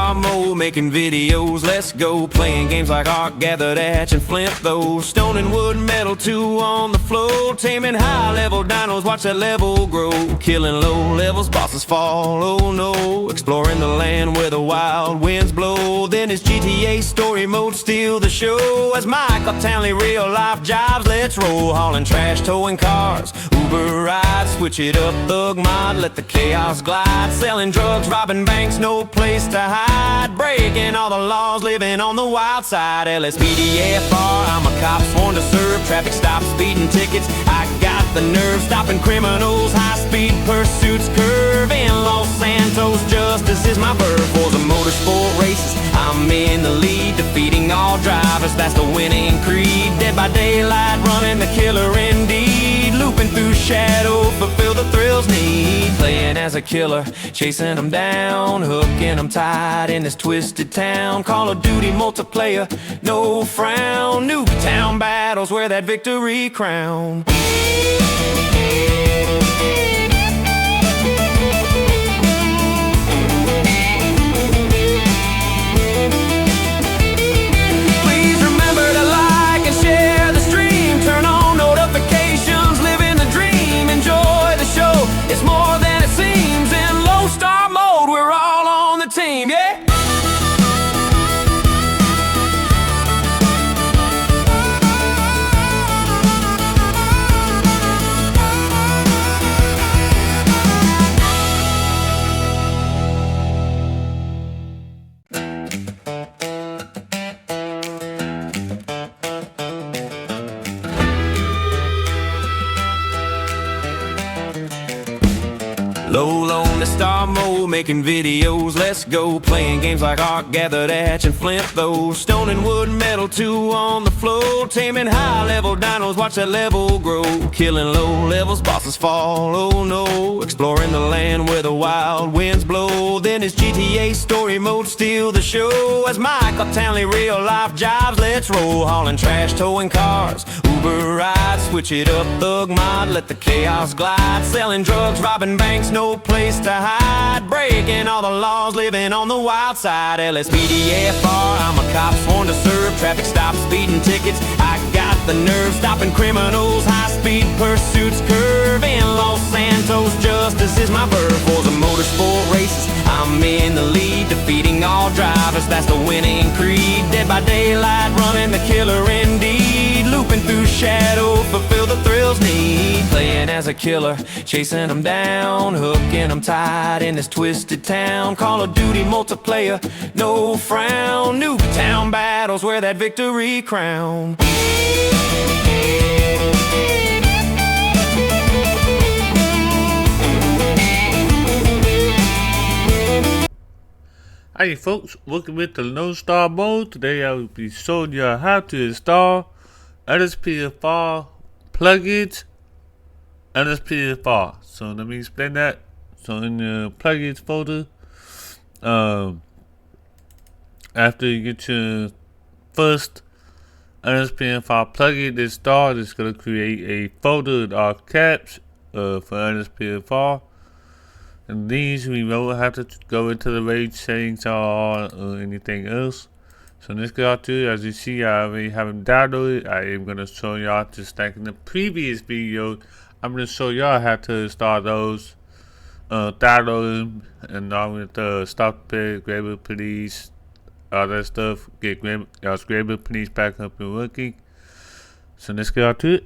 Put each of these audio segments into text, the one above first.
star mode, making videos, let's go. Playing games like Ark, Gather, Datch, and Flint those. Stone and wood, metal, two on the floor. Taming high level dinos, watch that level grow. Killing low levels, bosses fall, oh no. Exploring the land where the wild winds blow. Then it's GTA story mode, steal the show. As Michael Townley, real life jobs, let's roll. Hauling trash, towing cars, Uber rides. Switch it up, thug mod, let the chaos glide. Selling drugs, robbing banks, no place to hide. Breaking all the laws, living on the wild side. LSPDFR, I'm a cop sworn to serve. Traffic stops, speeding tickets, I got the nerve. Stopping criminals, high-speed pursuits curve. In Los Santos, justice is my verb. For the motorsport races, I'm in the lead. Defeating all drivers, that's the winning creed. Dead by daylight, running the killer indeed. Looping through shadow, fulfill the thrills need. Playing as a killer, chasing them down. Hooking them tight in this twisted town. Call of Duty multiplayer, no frown. Nuketown battles, wear that victory crown. It's more than it seems. In low star mode, we're all on the team, yeah? Low on the star mode, making videos, let's go. Playing games like Ark, Gather, Datch, and Flint those. Stone and wood, metal, two on the floor. Taming high level dinos, watch that level grow. Killing low levels, bosses fall, oh no. Exploring the land where the wild winds blow. Then it's GTA story mode, steal the show. As Michael Townley, real life jobs, let's roll. Hauling trash, towing cars, Uber rides. Switch it up, thug mod, let the chaos glide. Selling drugs, robbing banks, no place to hide. Breaking all the laws, living on the wild side. LSPDFR, I'm a cop sworn to serve. Traffic stops, speeding tickets, I got the nerve. Stopping criminals, high-speed pursuits curve. In Los Santos, justice is my verb. For the motorsport races, I'm in the lead. Defeating all drivers, that's the winning creed. Dead by daylight, running the killer indeed. Looping through shadow, fulfill the thrills need. Playing as a killer, chasing them down. Hooking them tight in this twisted town. Call of Duty multiplayer, no frown. Nuketown battles, wear that victory crown. Hey folks, welcome to No Star Mode. Today I will be showing you how to install LSPDFR Plugins. LSPDFR. So let me explain that. So in the plugins folder, after you get your first LSPDFR plugin installed, it's going to create a folder in all caps for LSPDFR. And these we won't have to go into the range settings or anything else. So let's get out to it. As you see, I already have them downloaded. I am going to show y'all, just like in the previous video, I'm going to show y'all how to install those, download them, and all with the stop it, grab it please, all that stuff. Get grab it please back up and working. So let's get out to it.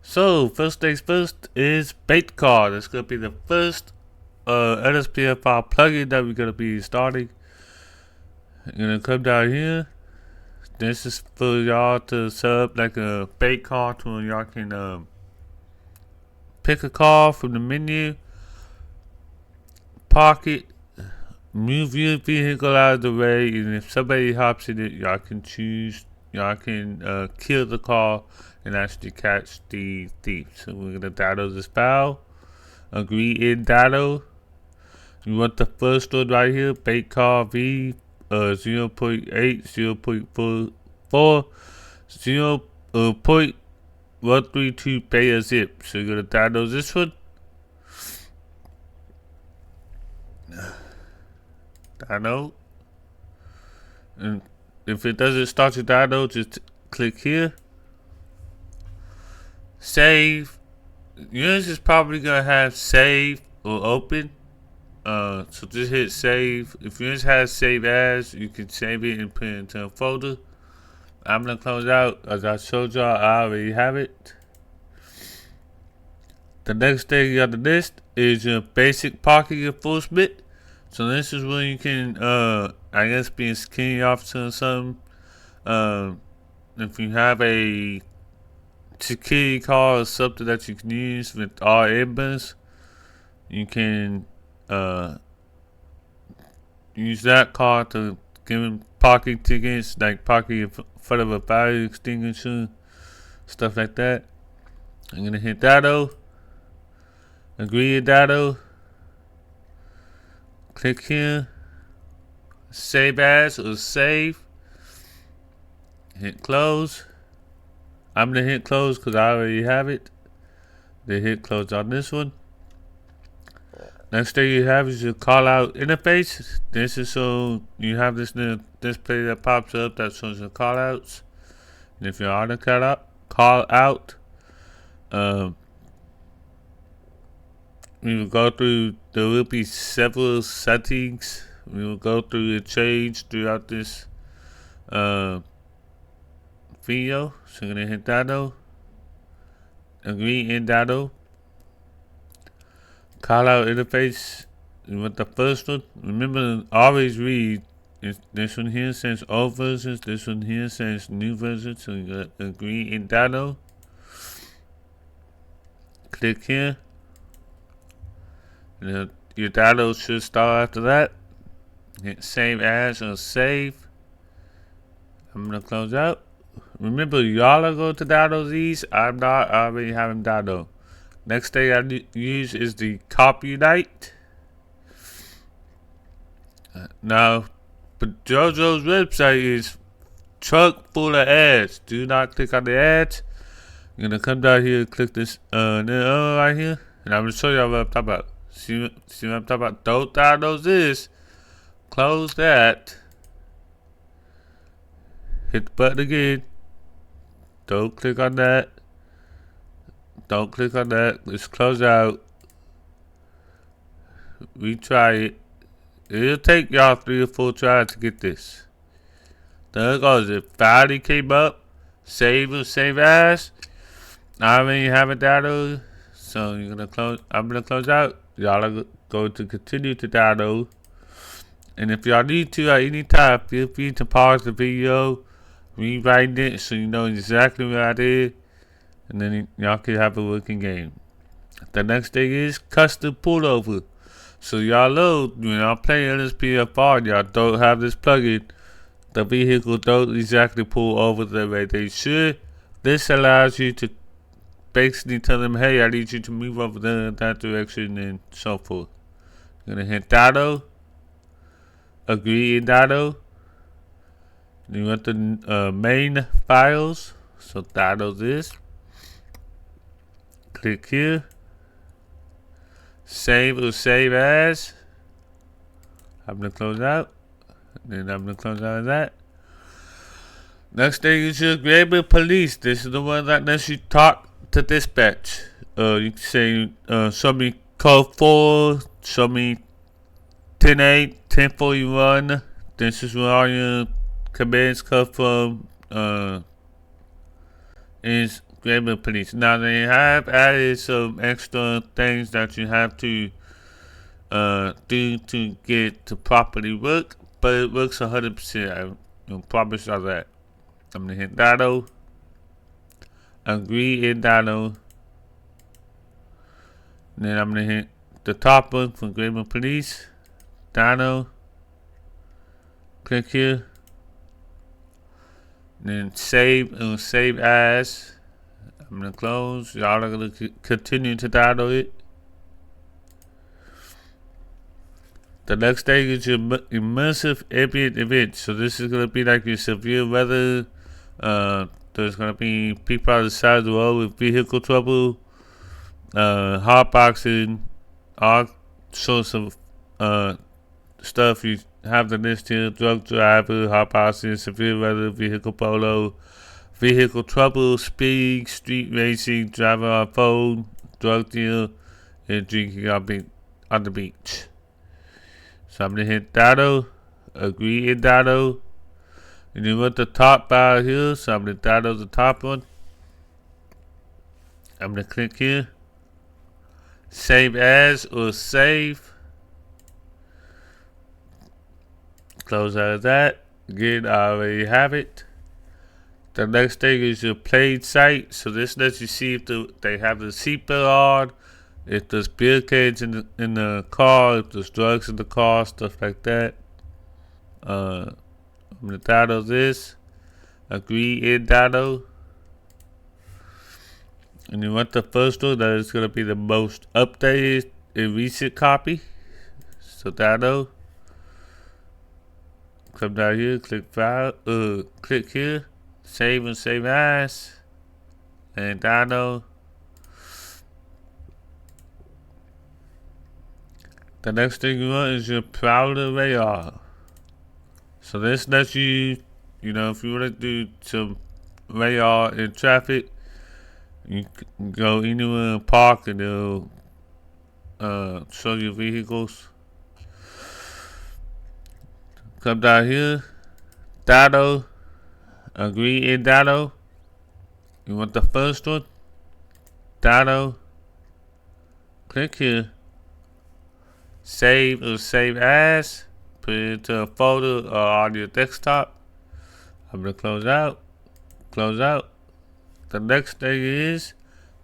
So first things first is bait card. It's gonna be the first LSPDFR plugin that we're gonna be installing. You're gonna come down here. This is for y'all to set up like a bait card to where y'all can pick a card from the menu, park it, move your vehicle out of the way, and if somebody hops in it, y'all can choose. Y'all can kill the car and actually catch the thief. So we're gonna download this file. Agree in download. You want the first one right here, bait car V 0.8, 0.44, 0.9, 132 pay a zip. So you're gonna download this one. Download. And if it doesn't start to download, just click here. Save. Yours is probably gonna have save or open. So just hit save. If yours has save as, you can save it and put it into a folder. I'm gonna close out. As I showed y'all, I already have it. The next thing on the list is your basic parking enforcement. So this is where you can, I guess, be a security officer or something. If you have a security card or something that you can use with all members, you can use that card to give them parking tickets, like parking in front of a fire extinguisher, stuff like that. I'm gonna hit Dado, agree to Dado, click here, save as or save, hit close. I'm gonna hit close because I already have it. Then hit close on this one. Next thing you have is your call out interface. This is so you have this little display that pops up that shows your call outs. And if you're on a call out, we will go through, there will be several settings. We will go through and change throughout this video. So I'm gonna hit Dado, agree in Dado. Call out interface with the first one. Remember, always read. This one here says old versions. This one here says new versions. So you agree in Dado. Click here. And your Dado should start after that. Hit save as or save. I'm gonna close out. Remember, y'all are going to download these. I'm not. I already have them downloaded. Next thing I use is the Copyright. Now, but JoJo's website is chock full of ads. Do not click on the ads. You're gonna come down here and click this right here, and I'm gonna show y'all what I'm talking about. See what I'm talking about? Don't download this. Close that. Hit the button again. Don't click on that. Don't click on that. Let's close out. Retry it. It'll take y'all 3 or 4 tries to get this. There it goes. It finally came up. Save or save as. I already have it downloaded. So you're gonna close. I'm gonna close out. Y'all are going to continue to download. And if y'all need to at any time, feel free to pause the video, rewrite it so you know exactly what I did. And then y'all can have a working game. The next thing is custom pullover. So y'all know when y'all play LSPDFR, y'all don't have this plugin. The vehicle don't exactly pull over the way they should. This allows you to basically tell them, hey, I need you to move over there in that direction and so forth. You're gonna hit Dado, agree in Dado. You want the main files. So Dado this. Click here. Save or save as. I'm gonna close out. Then I'm gonna close out of that. Next thing is your Grammar Police. This is the one that lets you talk to dispatch. You can say, show me code 4, show me 10-8, 1041. This is where all your commands come from. Is Grammar Police. Now they have added some extra things that you have to do to get to properly work, but it works 100%. I promise you that. I'm gonna hit Dado, agree in Dado. Then I'm gonna hit the top one for Grammar Police, Dado. Click here. Then save or save as. I'm gonna close. Y'all are gonna continue to download it. The next thing is your immersive ambient event. So this is gonna be like your severe weather, there's gonna be people on the side of the road with vehicle trouble, hotboxing, all sorts of stuff. You have the list here: drug driver, hotboxing, severe weather, vehicle polo, vehicle trouble, speed, street racing, driving on phone, drug deal, and drinking on the beach. So I'm gonna hit Dado, agree in Dado. And you want the top bar here, so I'm gonna Dado the top one. I'm gonna click here. Save as or save. Close out of that. Again, I already have it. The next thing is your played site. So this lets you see if they have the seatbelt on, if there's beer cans in the car, if there's drugs in the car, stuff like that. I'm gonna Dado this. Agree in Dado. And you want the first one that is gonna be the most updated and recent copy. So Dado. Come down here, click file, click here, save and save as, and Dado. The next thing you want is your Prowler radar. So this lets you, if you want to do some radar in traffic, you can go anywhere in the park and it'll show you vehicles. Come down here, Dado, agree in Dado. You want the first one, Dado. Click here, save or save as, put it into a folder or on your desktop. I'm gonna close out. The next thing is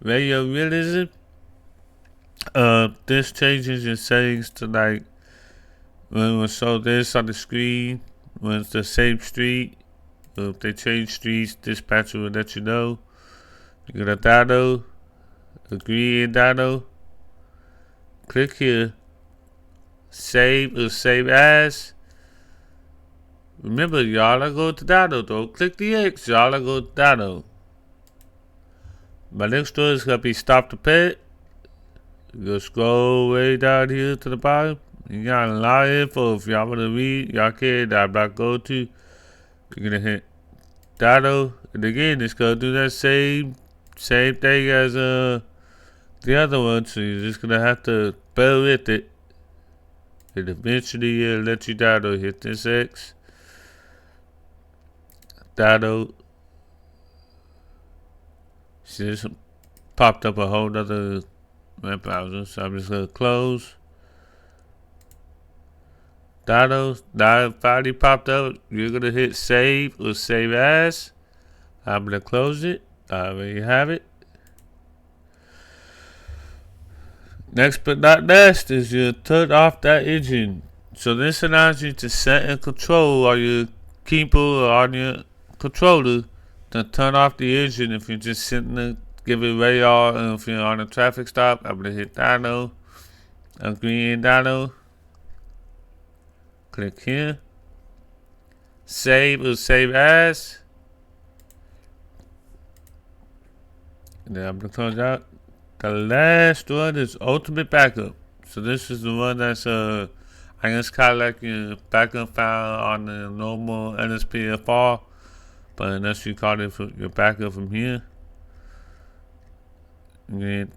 radio realism. This changes your settings to like when we show this on the screen when it's the same street. If they change streets, dispatcher will let you know. You're gonna Dado, agree in Dado. Click here, save or save as. Remember, y'all are going to Dado. Don't click the X. Y'all are going to Dado. My next one is gonna be stop the pet. Go scroll way down here to the bottom. You got a lot of info. If y'all want to read, y'all can. I'm not going to. You're gonna hit Dado, and again, it's gonna do that same thing as the other one. So you're just gonna have to bear with it, and eventually it'll let you Dado. Hit this X. Dado. See, this popped up a whole other web browser, so I'm just gonna close. Dado, now finally popped up. You're gonna hit save or save as. I'm gonna close it. I already have it. Next but not least is you turn off that engine. So this allows you to set and control on your keyboard or on your controller to turn off the engine if you're just sitting there giving radar, and if you're on a traffic stop. I'm gonna hit Dado, agree in Dado. Click here, save or save as, and then I'm gonna close out. The last one is ultimate backup. So this is the one that's I guess kind of like your backup file on the normal LSPDFR, but unless you call it for your backup from here. And then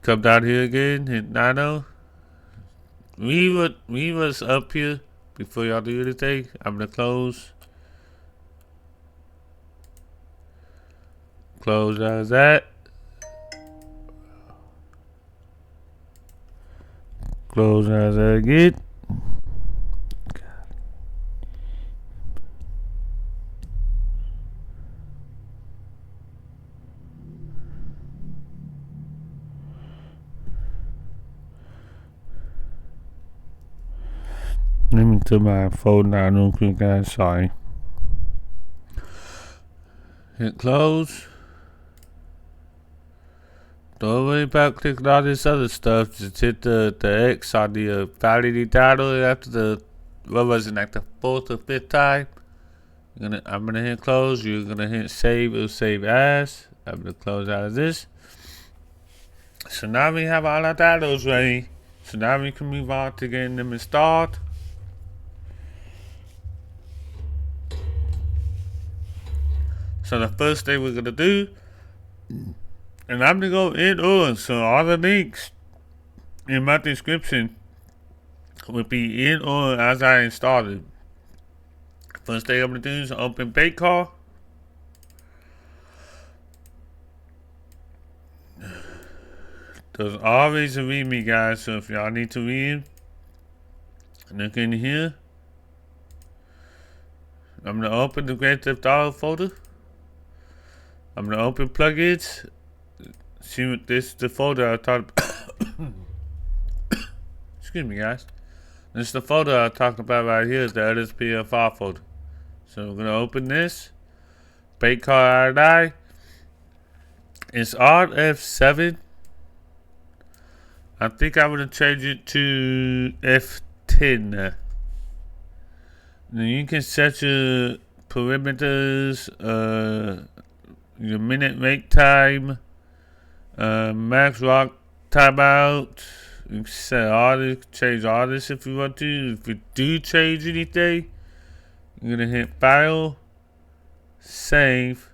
come down here again, hit Nano. We was up here before y'all do anything. I'm gonna close out of that. Close out of that again. Let me do my phone now real quick, guys. Sorry. Hit close. Don't worry about clicking all this other stuff. Just hit the X on the validity title after the, what was it, like the 4th or 5th time. I'm gonna hit close. You're gonna hit save or save as. I'm gonna close out of this. So now we have all our titles ready. So now we can move on to getting them installed. So the first thing we're gonna do, and I'm gonna go in order. So all the links in my description will be in order as I installed it. First thing I'm gonna do is open Bakecar. There's always a readme, guys, so if y'all need to read, look in here. I'm gonna open the Grand Theft Auto folder. I'm gonna open plugins. See what this is the folder I talked excuse me, guys. This is the folder I talked about right here, is the LSPDFR folder. So we're gonna open this. Bakecar RDI. It's RF7. I think I'm gonna change it to F10. Now you can set your parameters, your minute wait time, max rock timeout. You can set all this, change all this if you want to. If you do change anything, you're gonna hit File, Save.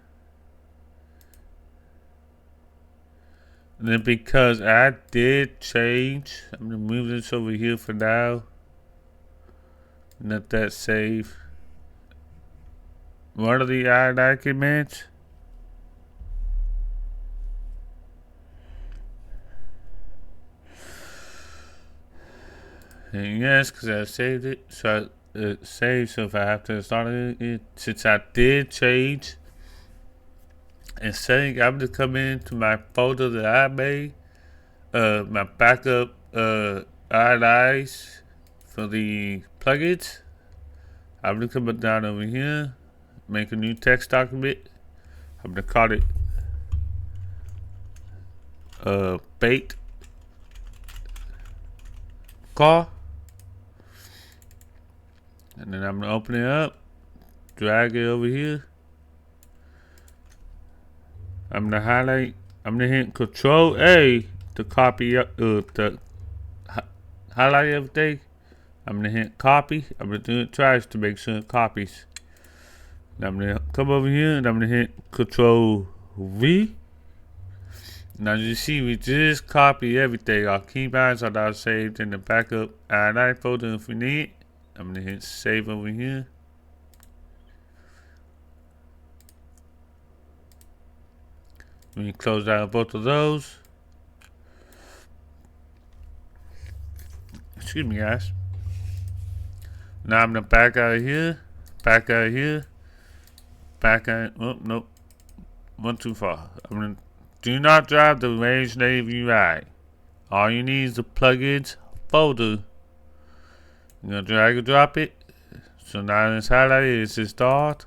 And then because I did change, I'm gonna move this over here for now. Let that save. What are the RDI commands? And yes, because I saved it, so it saved. So if I have to start it, since I did change and setting, I'm gonna come into my folder that I made, my backup RDIs for the plugins. I'm gonna come down over here, make a new text document. I'm gonna call it bait car. And then I'm gonna open it up, drag it over here. I'm gonna highlight, I'm gonna hit Control A to copy up, to highlight everything. I'm gonna hit copy. I'm gonna do it twice to make sure it copies. And I'm gonna come over here and I'm gonna hit Control V. Now you see we just copy everything. Our keybinds are now saved in the backup RDI folder if we need. I'm gonna hit save over here. We close out both of those. Excuse me, guys. Now I'm gonna back out of here, back out of here, back out. Oh nope, went too far. I'm gonna do not drive the Range Native UI. All you need is the plugins folder. I'm gonna drag and drop it. So now it's highlighted, it's installed.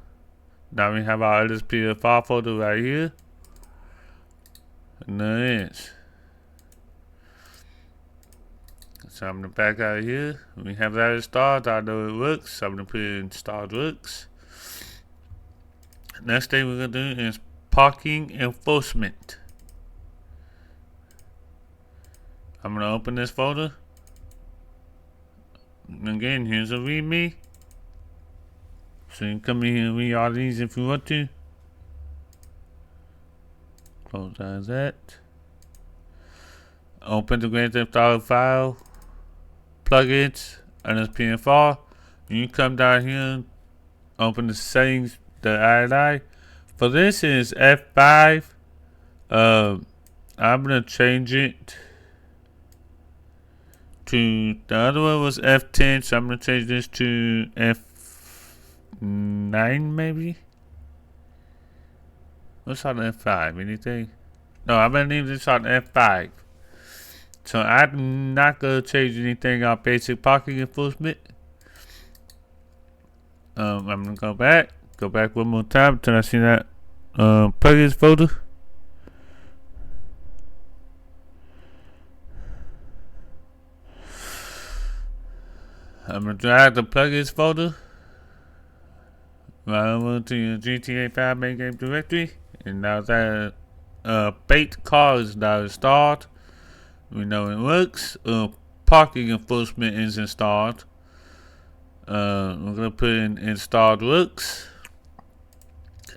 Now we have our LSPDFR folder right here. And there it is. So I'm gonna back out of here. We have that installed. I know it works. So I'm gonna put it in installed works. Next thing we're gonna do is parking enforcement. I'm gonna open this folder. And again, here's a readme. So you can come in here and read all these if you want to. Close out that. Open the Grand Theft Auto file. Plugins, LSPDFR. You come down here, open the settings, the RDI. For this is F5. I'm gonna change it to, the other one was F10, so I'm gonna change this to F9 maybe. What's on F5? Anything? No, I'm gonna leave this on F5. So I'm not gonna change anything on basic parking enforcement. I'm gonna go back one more time until I see that plugins folder. I'm gonna drag the plugins folder. Right over to your GTA 5 main game directory, and now that bait car is now installed. We know it works. Parking enforcement is installed. We're gonna put in installed works.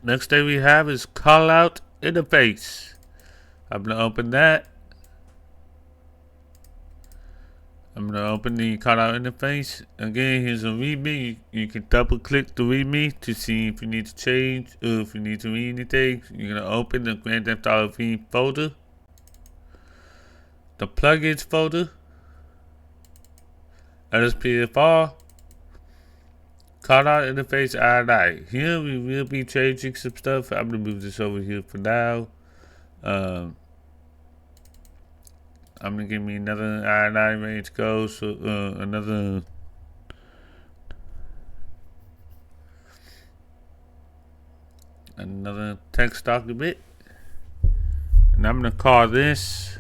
Next thing we have is call out interface. I'm gonna open that. I'm gonna open the call out interface. Again, here's a readme. You can double click the readme to see if you need to change or if you need to read anything. You're gonna open the Grand Theft Auto V folder, the plugins folder, LSPDFR, call out interface INI. Here we will be changing some stuff. I'm gonna move this over here for now. I'm gonna give me another INI ready to go. So another text document, and I'm gonna call this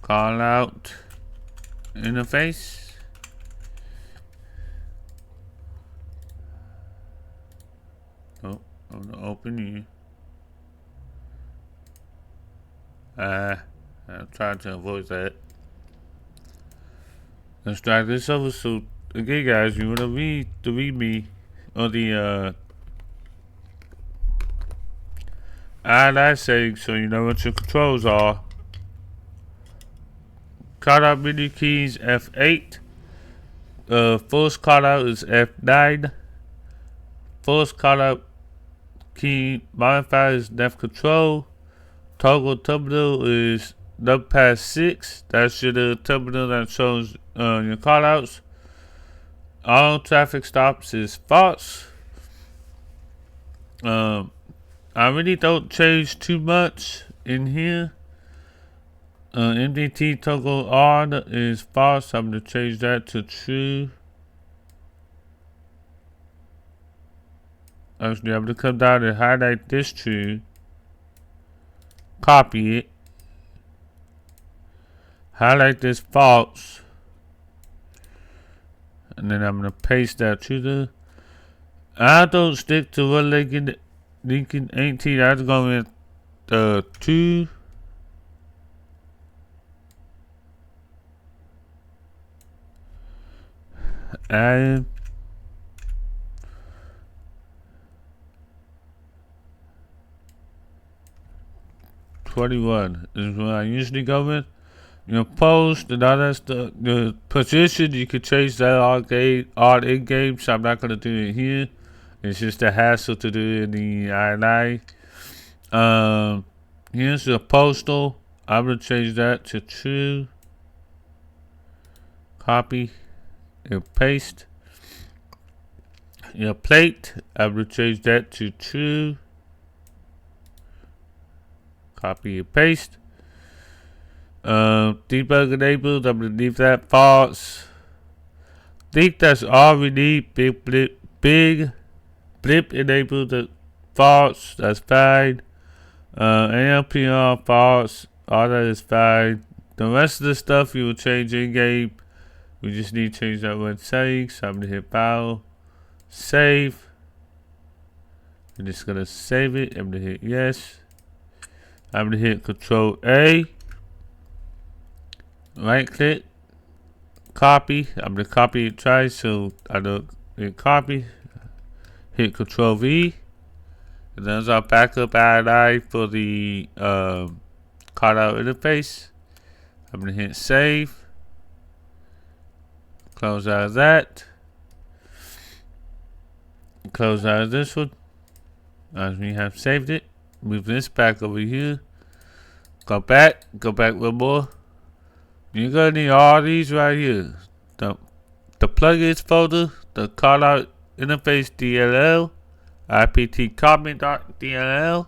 call out interface. Oh, I'm gonna open you. I'm trying to avoid that. Let's drag this over. So again, guys, you wanna read the readme or the INI settings so you know what your controls are. Call out menu keys F8. Force call out is F9. Force call out key modifier is left control. Toggle terminal is numpad 6. That's your terminal that shows your callouts. All traffic stops is false. I really don't change too much in here. MDT toggle on is false. I'm going to change that to true. Actually, I'm going to come down and highlight this true. Copy it. Highlight this false. And then I'm going to paste that to the. I don't stick to what Lincoln 18. I just go with 2. And 21 is what I usually go with. Your post and all that stuff. The position, you can change that all in game, so I'm not going to do it here. It's just a hassle to do it in the INI. Here's the postal. I'm going to change that to true. Copy and paste. Your plate, I'm going to change that to true. Copy and paste. Debug enabled, I'm going to leave that false. Think that's all we need. Big blip enabled, false, that's fine. ALPR false, all that is fine. The rest of the stuff you will change in game. We just need to change that one setting. So I'm going to hit file, save. I'm just going to save it. I'm going to hit yes. I'm going to hit Control A. Right click. Copy. I'm going to copy it twice. So I don't hit copy. Hit Control V. And there's our backup INI for the call out interface. I'm going to hit save. Close out of that. Close out of this one. As we have saved it. Move this back over here. Go back one more. You're gonna need all these right here. The plugins folder, the call out interface DLL, IPT comment.dll,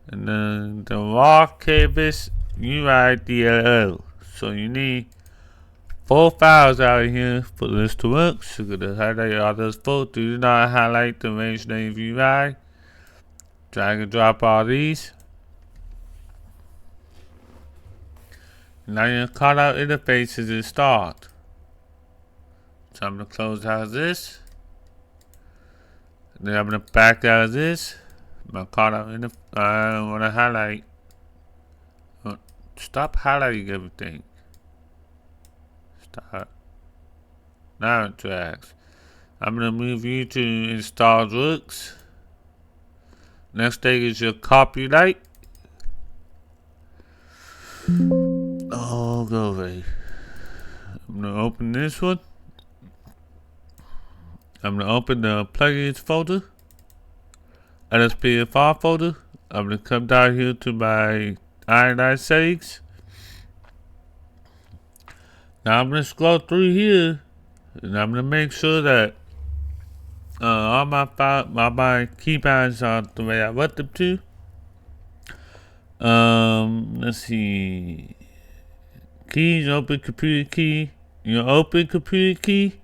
and then the raw canvas UI DLL. So you need 4 files out of here for this to work. So you're gonna highlight all those 4. Do not highlight the range name UI. Drag and drop all these. Now your call out interface is installed. So I'm gonna close out of this. Then I'm gonna back out of this. I'm gonna call out in the. I want to highlight. Stop highlighting everything. Stop. Now it drags. I'm gonna move you to install Rooks. Next thing is your copyright. Oh, go away. I'm gonna open this one. I'm gonna open the plugins folder, LSPDFR folder. I'm gonna come down here to my iOS settings. Now I'm gonna scroll through here, and I'm gonna make sure that all my keybinds are the way I want them to. Let's see. Keys, open computer key. Your open computer key.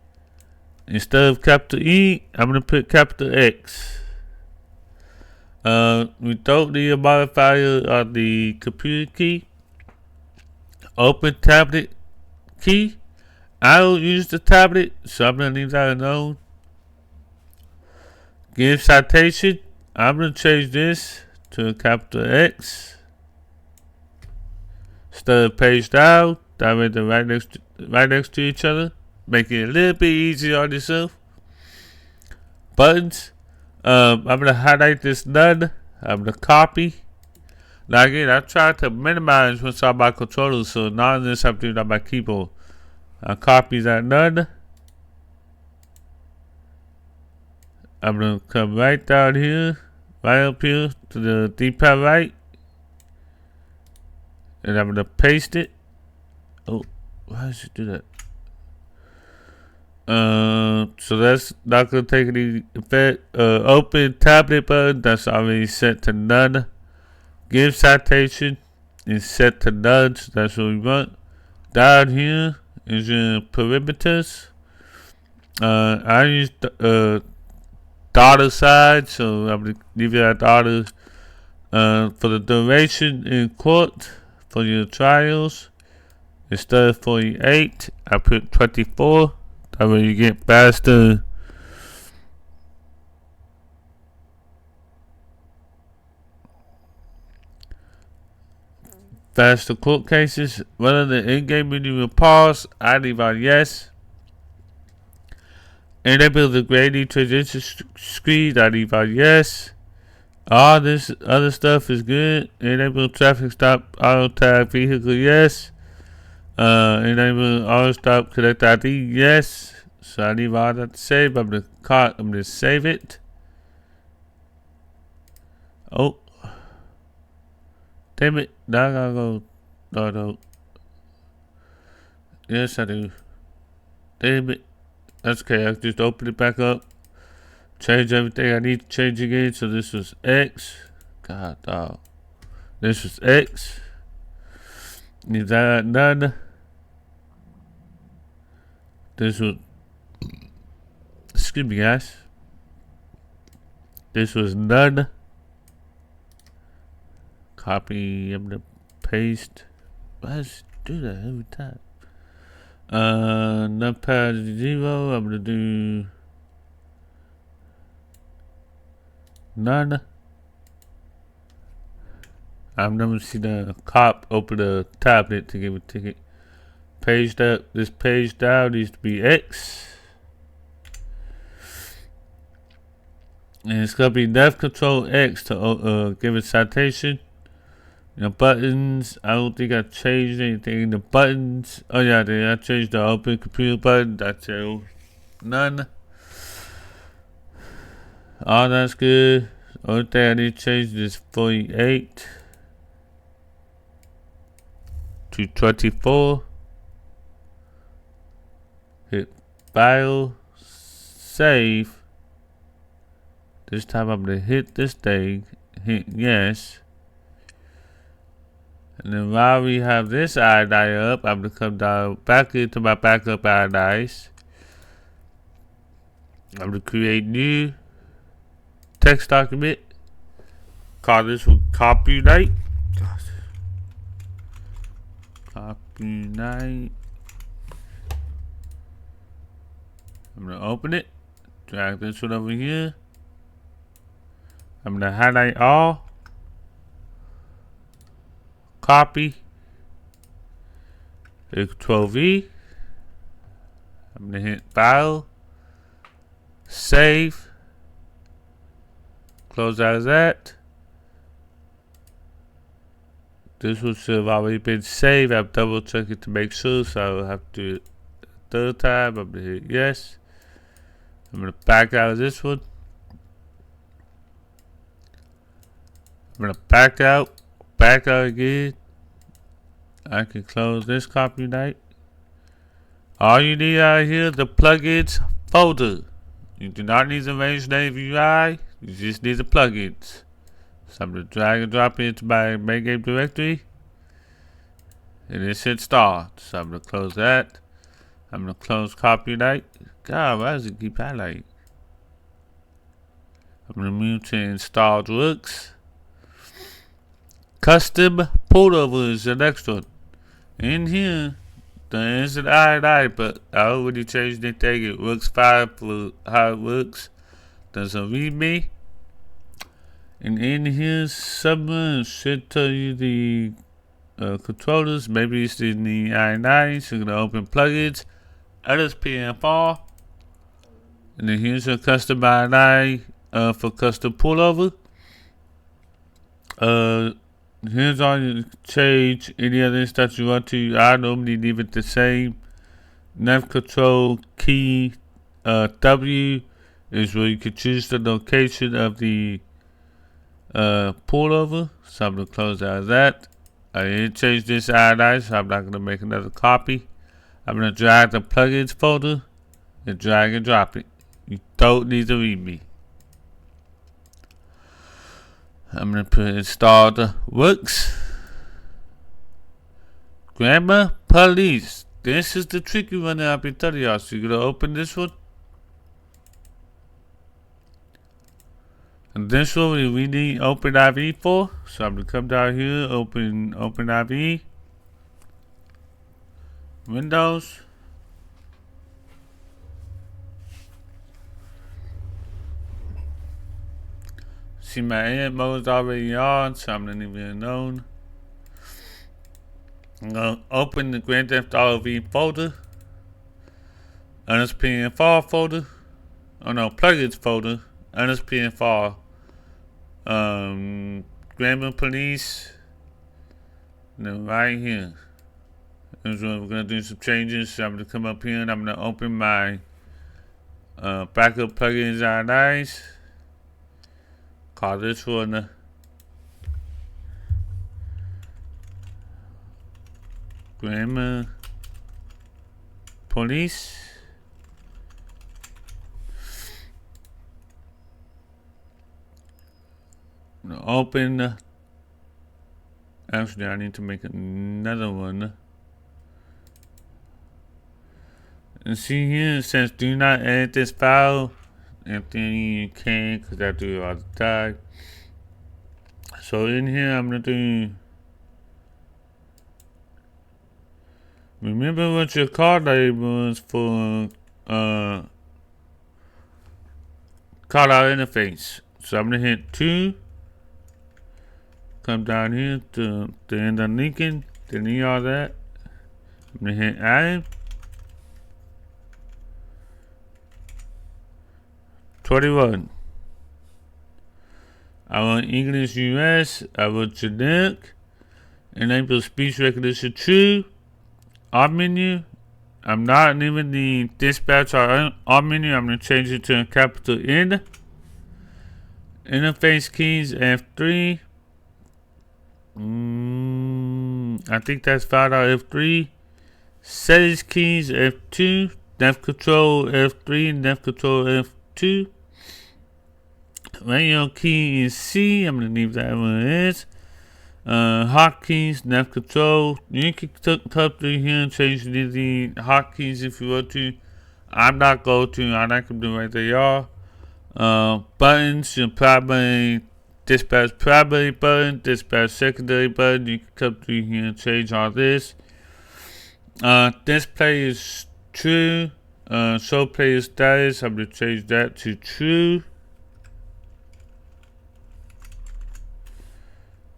Instead of capital E, I'm gonna put capital X. We don't need a modifier on the computer key. Open tablet key. I don't use the tablet, so I'm gonna leave that alone. Give citation. I'm gonna change this to a capital X. Instead of page down, that way they're right next to each other. Make it a little bit easier on yourself. Buttons. I'm gonna highlight this none. I'm gonna copy. Now again, I try to minimize what's on my controller, so none of this I'm doing on my keyboard. I copy that none. I'm gonna come right down here, right up here to the D-pad right, and I'm gonna paste it. Oh, why does it do that? So that's not gonna take any effect. Open tablet button, that's already set to none. Give citation is set to none, so that's what we want. Down here is your perimeters. I use dollar sign, so I'm gonna leave it at dollar. For the duration in court for your trials, instead of 48, I put 24. That way you get faster. Faster court cases. Whether the in-game menu will pause, I leave on yes. Enable the grading transition screen, I leave on yes. All this other stuff is good. Enable traffic stop auto tag vehicle, yes. Enable auto stop connect ID, yes. So I leave all that to save. I'm gonna save it. Oh, damn it! Now I gotta go. No. Yes, I do. Damn it! That's okay. I just open it back up. Change everything I need to change again. So this was X. God dog. This was X. Leave that none. This was. Excuse me, guys. This was none. Copy. I'm gonna paste. Why does it do that every time? Numpad 0. I'm gonna do none. I'm never see the cop open the tablet to give a ticket. Page up. This page down needs to be X. And it's gonna be left control X to give a citation. The buttons, I don't think I changed anything in the buttons. Oh yeah, I changed the open computer button. That's it. None. All that's good. Only thing I need to change is 48 to 24. Hit file, save. This time I'm gonna hit this thing, hit yes. And then while we have this INI up, I'm gonna come down back into my backup INIs. I'm gonna create new text document. Call this one copyright. Copyright. I'm gonna open it, drag this one over here. I'm gonna highlight all, copy, hit Control V. I'm gonna hit File, Save, close out of that. This one should have already been saved. I've double checked it to make sure, so I will have to do it a third time. I'm gonna hit yes. I'm gonna back out of this one. I'm gonna back out again. I can close this copyright. All you need out here, the plugins folder. You do not need the range name UI. You just need the plugins. So I'm gonna drag and drop it into my main game directory. And it's installed. So I'm gonna close that. I'm gonna close copyright. God, why does it keep highlighting? I'm gonna move to installed works. Custom pullover is the next one. In here, there is an INI, but I already changed the thing. It works fine for how it works. There's a readme. And in here, somewhere should tell you the controllers. Maybe it's in the INI. So you're gonna open plugins, LSPDFR. And then here's a custom INI for custom pullover. Here's all you change any of this that you want to. I normally leave it the same. Nav control key W is where you can choose the location of the pullover. So I'm gonna close out of that. I didn't change this INI, so I'm not gonna make another copy. I'm gonna drag the plugins folder and drag and drop it. You don't need to read me. I'm gonna put installed works. Grammar police. This is the tricky one that I've been telling y'all. So you're gonna open this one. And this one we need OpenIV for. So I'm gonna come down here, open OpenIV. Windows. See, my edit mode is already on, so I'm gonna leave it alone. I'm gonna open the Grand Theft Auto V folder, LSPDFR folder, plugins folder, LSPDFR, Grammar Police, and then right here. This is where we're gonna do some changes. So I'm gonna come up here and I'm gonna open my backup plugins INIs. Call this one Grammar Police. I'm gonna open. Actually, I need to make another one. And see here, it says do not edit this file. And then you can, because I do it all the time. So in here, I'm going to do, remember what your card name was for card out interface. So I'm going to hit 2. Come down here to the end of Lincoln, delete all that. I'm going to hit add. 21. I want English US. I want generic. Enable speech recognition true. Alt menu. I'm not leaving the dispatch or alt menu. I'm going to change it to a capital N. Interface keys F3. I think that's found out F3. Settings keys F2. Depth control F3 and depth control F2. Radio key is C. I'm gonna leave that where it is. Hotkeys, nav control. You can come through here and change the hotkeys if you want to. I'm not going to. I like them the way they are. Buttons, your primary, dispatch primary button, dispatch secondary button. You can come through here and change all this. Display is true. Show player status, I'm going to change that to true.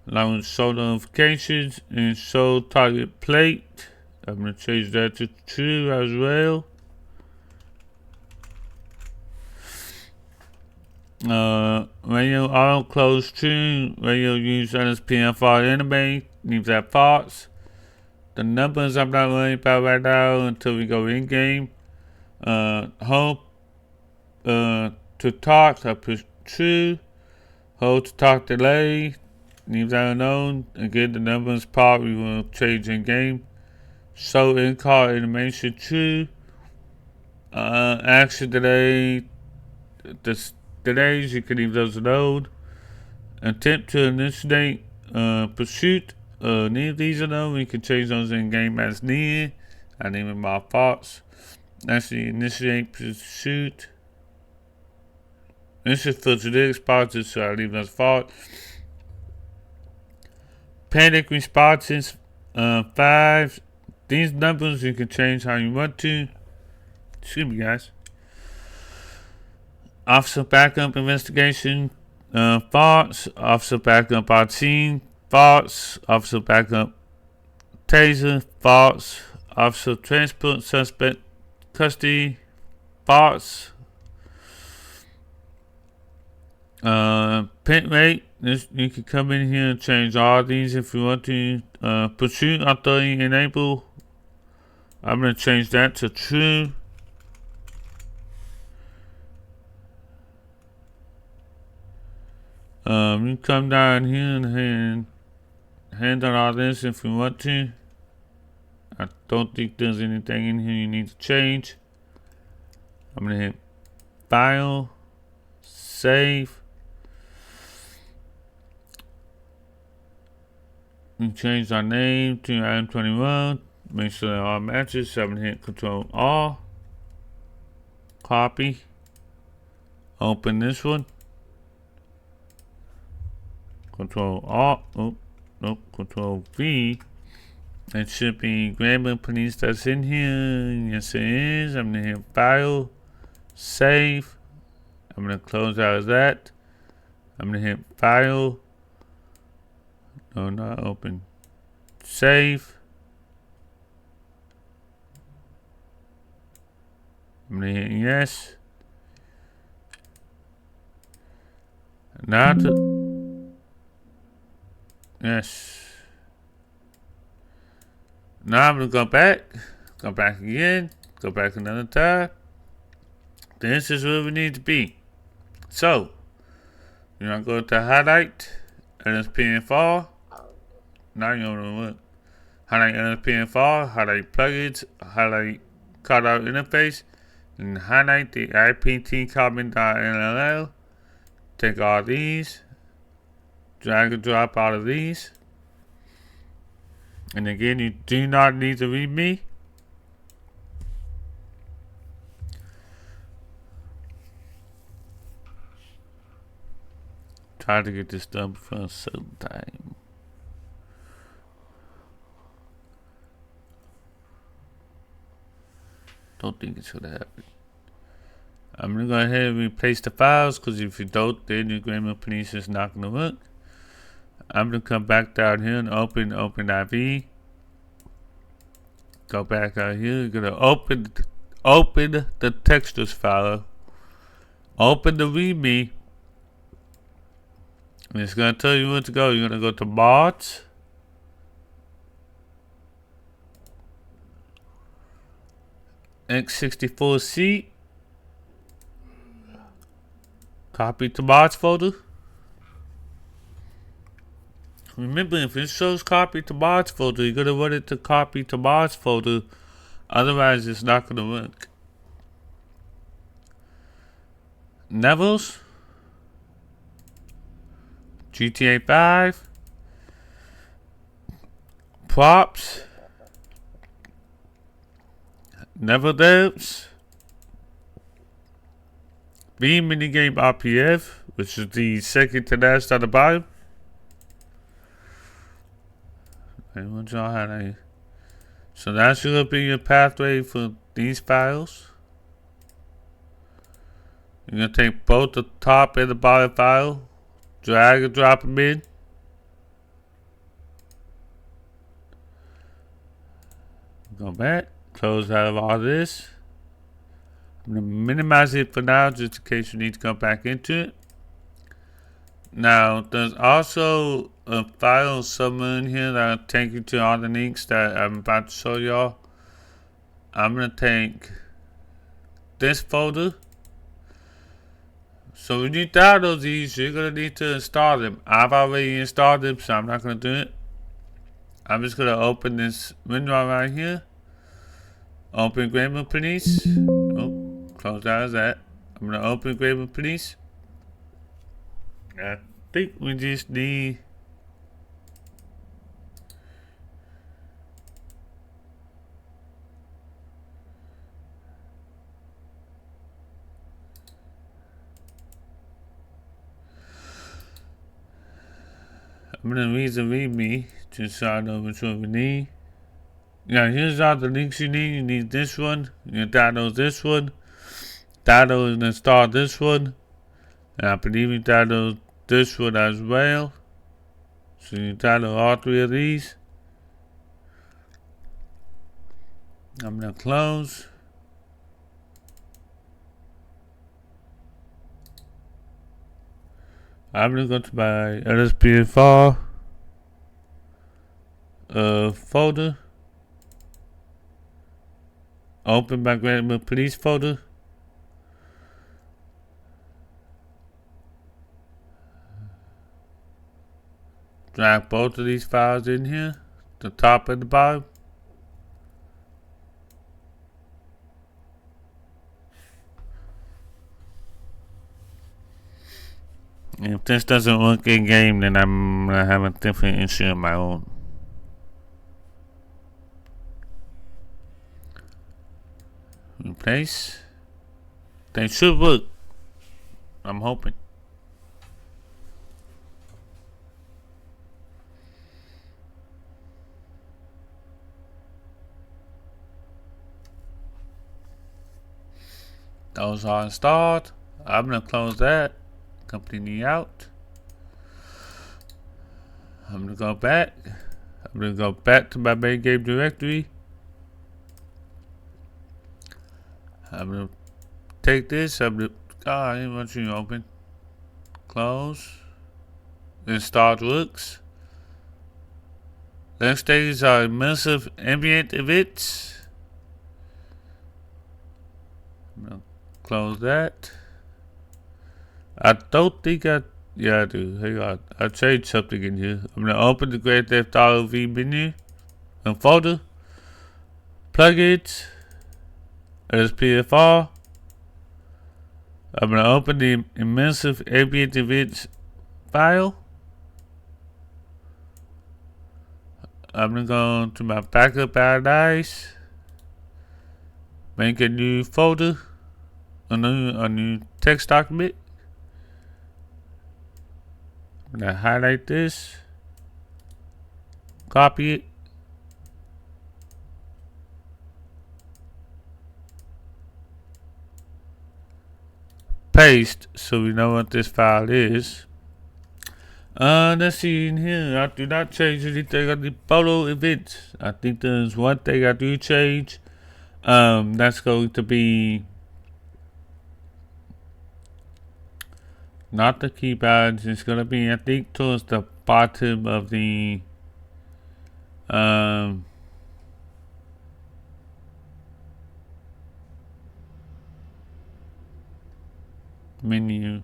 Allowing show notifications and show target plate. I'm going to change that to true as well. Radio auto close true. Radio use LSPDFR anime. Leave that false. The numbers I'm not worried about right now until we go in game. Home to talk, I push true. Hold to talk delay. Leave that unknown. Again, the numbers part we will change in game. Show in car animation true. Action delay. The delays you can leave those alone. Attempt to initiate pursuit. Need these alone. We can change those in game as needed. I name it my thoughts. Actually, initiate pursuit. This is for today responses, so I leave those fault. Panic responses. 5. These numbers you can change how you want to. Excuse me, guys. Officer backup investigation. False. Officer backup on scene. False. Officer backup taser. False. Officer transport suspect custody. False. Pit rate. This, you can come in here and change all these if you want to. Pursuit authority enable. I'm going to change that to true. You come down here and handle all this if you want to. I don't think there's anything in here you need to change. I'm going to hit File, Save. We change our name to item 21. Make sure that all matches. So I'm going to hit Control R. Copy. Open this one. Control R. Oh, nope. Control V. It should be grammar police that's in here. Yes, it is. I'm going to hit File. Save. I'm going to close out of that. I'm going to hit File. No, not open. Save. I'm going to hit yes. Now to... Yes. Now I'm going to go back again, go back another time. This is where we need to be. So, you're going to go to highlight, LSPDFR. Now you're going to look. Highlight LSPDFR, highlight plugins, highlight cutout interface, and highlight the IPT comment.nll. Take all these, drag and drop out of these. And again, you do not need to read me. Try to get this done before a certain time. Don't think it's gonna happen. I'm gonna go ahead and replace the files because if you don't, then your grammar police is not gonna work. I'm gonna come back down here and open IV. Go back out here. You're gonna open the textures file. Open the README. And it's gonna tell you where to go. You're gonna go to mods. X64C. Copy to mods folder. Remember, if it shows copy to mods folder, you're gonna want it to copy to mods folder. Otherwise, it's not gonna work. Levels. GTA 5. Props. Level depths. B minigame RPF, which is the second to last at the bottom. So that's going to be your pathway for these files. You're gonna take both the top and the bottom file, drag and drop them in. Go back, close out of all this. I'm gonna minimize it for now, just in case you need to come back into it. Now, there's also a file somewhere in here that'll take you to all the links that I'm about to show y'all. I'm gonna take this folder. So when you download these, you're gonna need to install them. I've already installed them, so I'm not gonna do it. I'm just gonna open this window right here. Open Grammar Police. Oh, close out of that. I'm gonna open Grammar Police. I think we just need I'm gonna read the README just so I know which one we need. Now here's all the links you need. You need this one. You download this one. Download and install this one. And I believe you download this one as well. So you download all three of these. I'm gonna close. I'm gonna go to my LSPDFR folder. Open my Grammar Police folder. Drag both of these files in here, the top and the bottom. If this doesn't work in game, then I'm gonna have a different issue of my own. Replace. They should work. I'm hoping. Those are installed. I'm gonna close that completely out. I'm gonna go back. I'm gonna go back to my main game directory. I'm gonna take this. I didn't want you to open. Close. Install works. Next stages are immersive ambient events. I'm gonna close that. I don't think yeah I do. Hang on. I changed something in here. I'm gonna open the Grand Theft Auto V menu and folder. Plugins. LSPDFR. I'm gonna open the immersive ambient events file. I'm gonna go to my backup paradise. Make a new folder. A new text document. I'm gonna highlight this. Copy it. Paste so we know what this file is. Let's see in here. I do not change anything on the photo events. I think there's one thing I do change. That's going to be not the keypads. It's gonna be I think towards the bottom of the menu.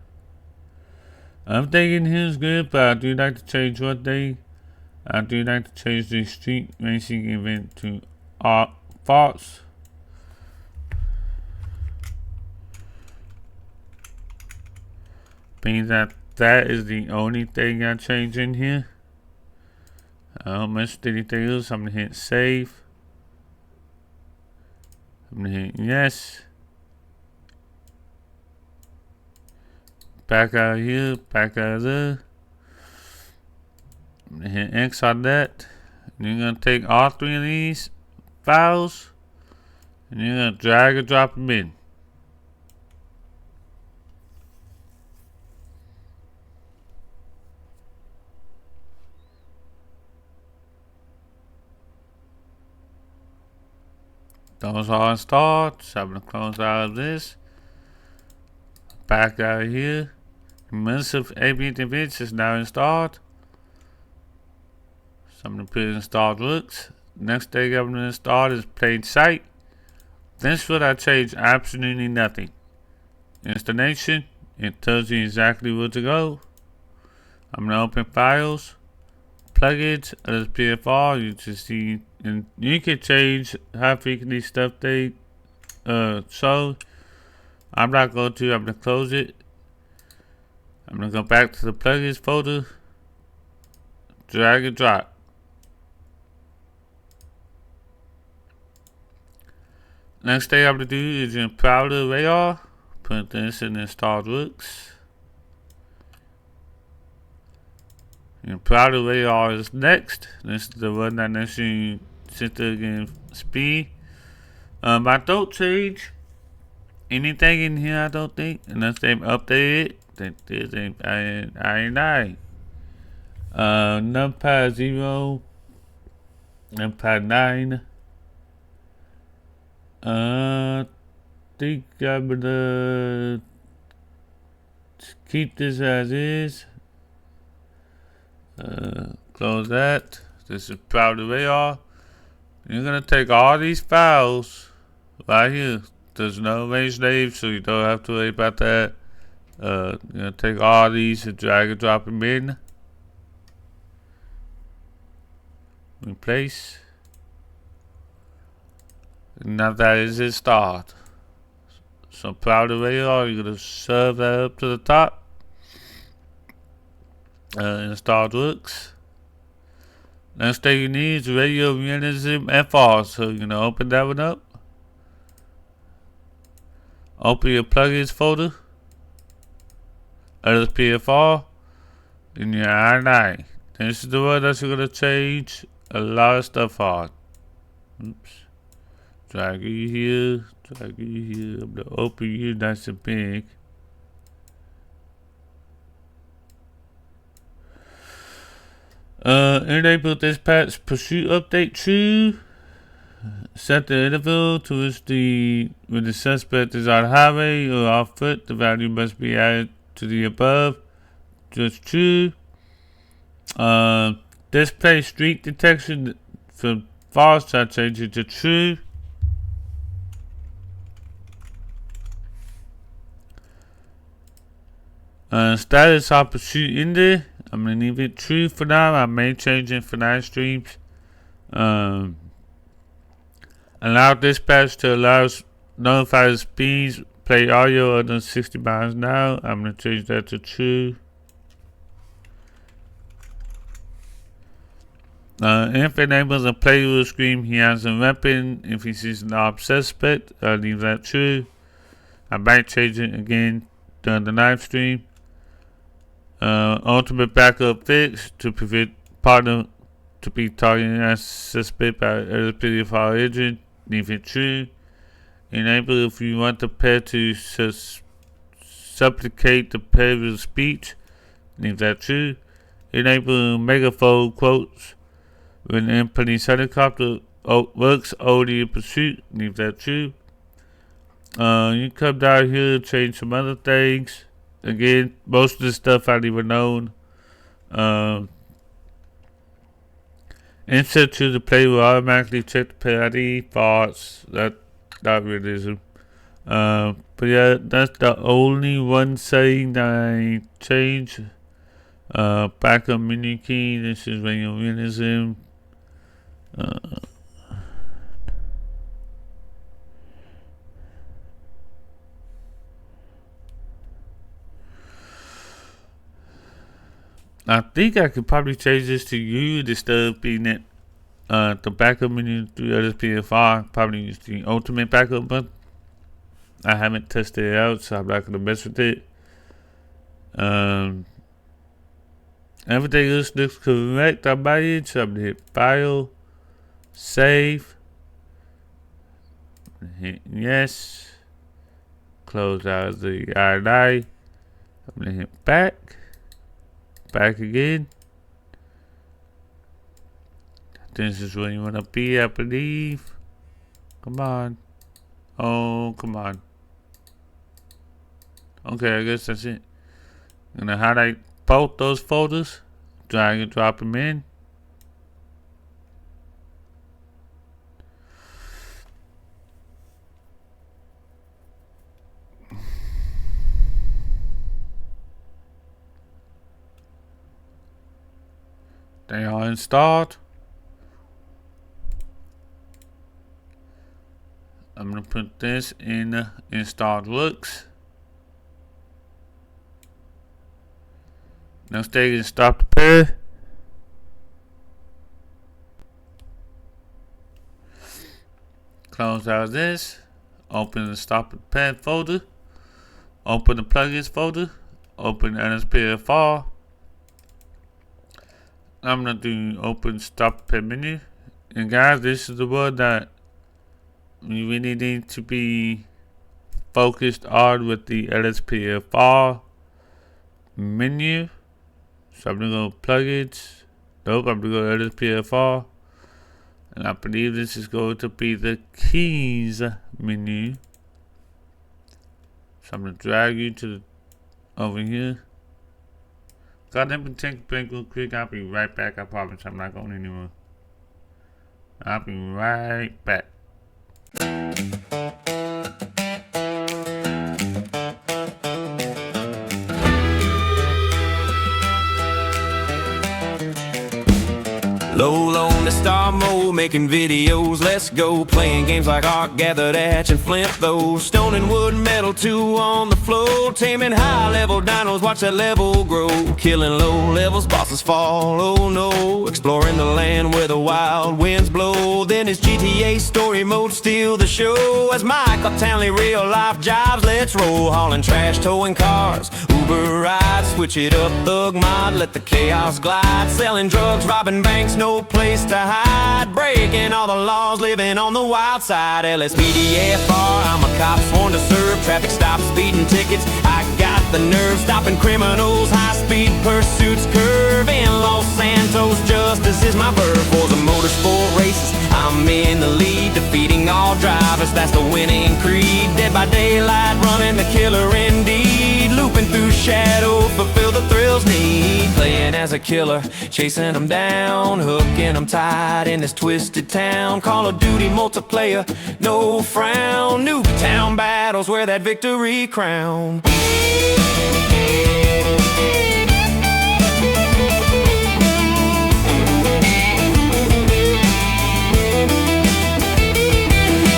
I'm thinking here's good, but I do like to change one thing. I do like to change the street racing event to false. Means that is the only thing I change in here. I don't mess with anything else. I'm gonna hit save. I'm gonna hit yes. Back out of here, back out of there. I'm gonna hit X on that. And you're gonna take all three of these files and you're gonna drag and drop them in. Those are installed, so I'm gonna close out of this. Back out of here. Immersive ambient events is now installed. So I'm gonna put installed looks. Next thing I'm gonna install is plain sight. This would I change absolutely nothing. Installation, it tells you exactly where to go. I'm gonna open files, plugins, LSPDFR. You just see, and you can change how frequently stuff they show. I'm not going to. I'm gonna close it. I'm gonna go back to the plugins folder, drag and drop. Next thing I'm gonna do is in Powder Radar, put this in installed looks. And Powder Radar is next. This is the one that lets you center against speed. I don't change anything in here, I don't think, unless they've updated it. This ain't I. Numpad 0, Numpad 9. Think I'm gonna keep this as is. Close that. This is Powder Radar. You're gonna take all these files right here. There's no range name, so you don't have to worry about that. You're gonna take all these and drag and drop them in. Replace. Now that is installed. So Powder Radar, you're gonna serve that up to the top. Installed looks. Next thing you need is Radio Realism FR. So you're gonna open that one up. Open your plugins folder. LSPDFR. In your I9. This is the one that you're gonna change a lot of stuff on. Oops. Drag you here. Drag you here. I'm gonna open you nice and big. Enable dispatch pursuit update true. Set the interval to which when the suspect is on highway or off foot, the value must be added to the above. Just true. Display street detection for false, I change it to true. Status of pursuit in there. I'm gonna leave it true for now. I may change it for night streams. Allow dispatch to notify the speeds. Play audio under 60 miles an hour. I'm gonna change that to true. If it enables a player to scream he has a weapon, if he sees an armed suspect, I'll leave that true. I might change it again during the live stream. Ultimate backup fix to prevent partner to be targeted as suspect by LSPDFR agent, leave it true. Enable if you want the pair to supplicate the pair with speech, leave that true. Enable megaphone quotes when in police helicopter works only in pursuit, leave that true. You come down here, change some other things. Again, most of the stuff I don't even know. Insert to the play will automatically check the player ID, thoughts, that realism. But yeah, that's the only one setting that I change. Backup menu key, this is radio realism. I think I could probably change this to you instead of being it. The backup menu through LSPDFR, probably use the ultimate backup button. I haven't tested it out, so I'm not going to mess with it. Everything else looks correct on my end, so I'm going to hit File, Save, hit Yes, close out the I9. I'm going to hit Back again. This is where you want to be, I believe. Come on. Oh, come on. Okay, I guess that's it. I'm gonna highlight both those folders. Drag and drop them in. They are installed. I'm gonna put this in the installed looks. Now stay and stop the pair. Close out this. Open the stop the pair folder. Open the plugins folder. Open LSPDFR. I'm gonna do open stop pair menu. And guys, this is the one that you really need to be focused on with the LSPDFR menu. So I'm gonna go plugins. Nope, I'm gonna go LSPDFR. And I believe this is going to be the keys menu. So I'm gonna drag you to over here. God, let me take a break real quick. I'll be right back. I promise I'm not going anywhere. I'll be right back. Low on the star mode, making videos, let's go. Playing games like Ark, Gather, Hatch, and Flint those. Stone and wood, metal, two on the floor. Taming high-level dinos, watch that level grow. Killing low levels, bosses fall, oh no. Exploring the land where the wild winds blow. Then it's GTA story mode, steal the show. As Michael Townley, real-life jobs, let's roll. Hauling trash, towing cars, Uber rides. Switch it up, thug mod, let the chaos glide. Selling drugs, robbing banks, no place to hide. Breaking all the laws, living on the wild side. LSPDFR, I'm a cop sworn to serve. Traffic stops, speeding tickets, I got the nerve. Stopping criminals, high-speed pursuits curve. In Los Santos, justice is my verb. For the motorsport races, I'm in the lead. Defeating all drivers, that's the winning creed. Dead by daylight, running the killer indeed. Looping through shadow, fulfill the thrills need. Playing as a killer, chasing them down, hooking them tight in this twisted town. Call of Duty multiplayer, no frown. Nuketown battles, wear that victory crown.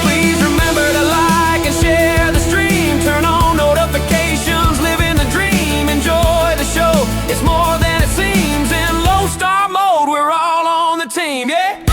Please remember to like and share the stream. Turn on notifications, live in the dream. Enjoy the show, it's more than it seems. In low star mode, we're all on the team, yeah?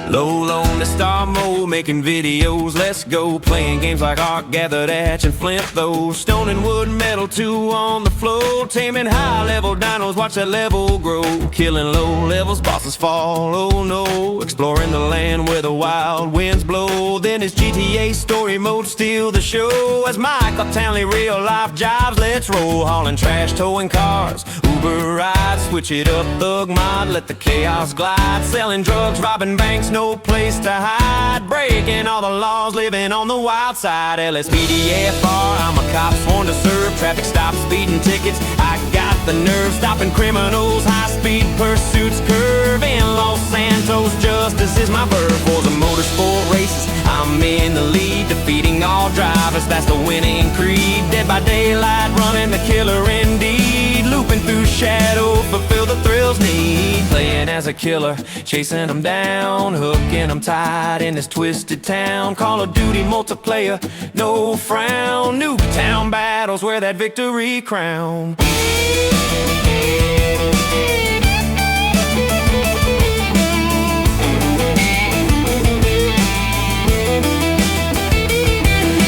Low on the star mode, making videos, let's go. Playing games like Ark, Gather, Hatch, and Flint those. Stone and wood, metal, two on the floor. Taming high-level dinos, watch that level grow. Killing low levels, bosses fall, oh no. Exploring the land where the wild winds blow. Then it's GTA story mode, steal the show. As Michael Townley, real-life jobs, let's roll. Hauling trash, towing cars, Uber rides. Switch it up, thug mod, let the chaos glide. Selling drugs, robbing banks, no place to hide. Breaking all the laws, living on the wild side. LSPDFR, I'm a cop sworn to serve. Traffic stops, speeding tickets, I got the nerve. Stopping criminals, high-speed pursuits curve. In Los Santos, justice is my verb. For the motorsport races, I'm in the lead. Defeating all drivers, that's the winning creed. Dead by daylight, running the killer indeed. Looping through shadow, fulfill the thrills need. Playing as a killer, chasing them down, hooking them tight in this twisted town. Call of Duty multiplayer, no frown. Nuketown battles, wear that victory crown.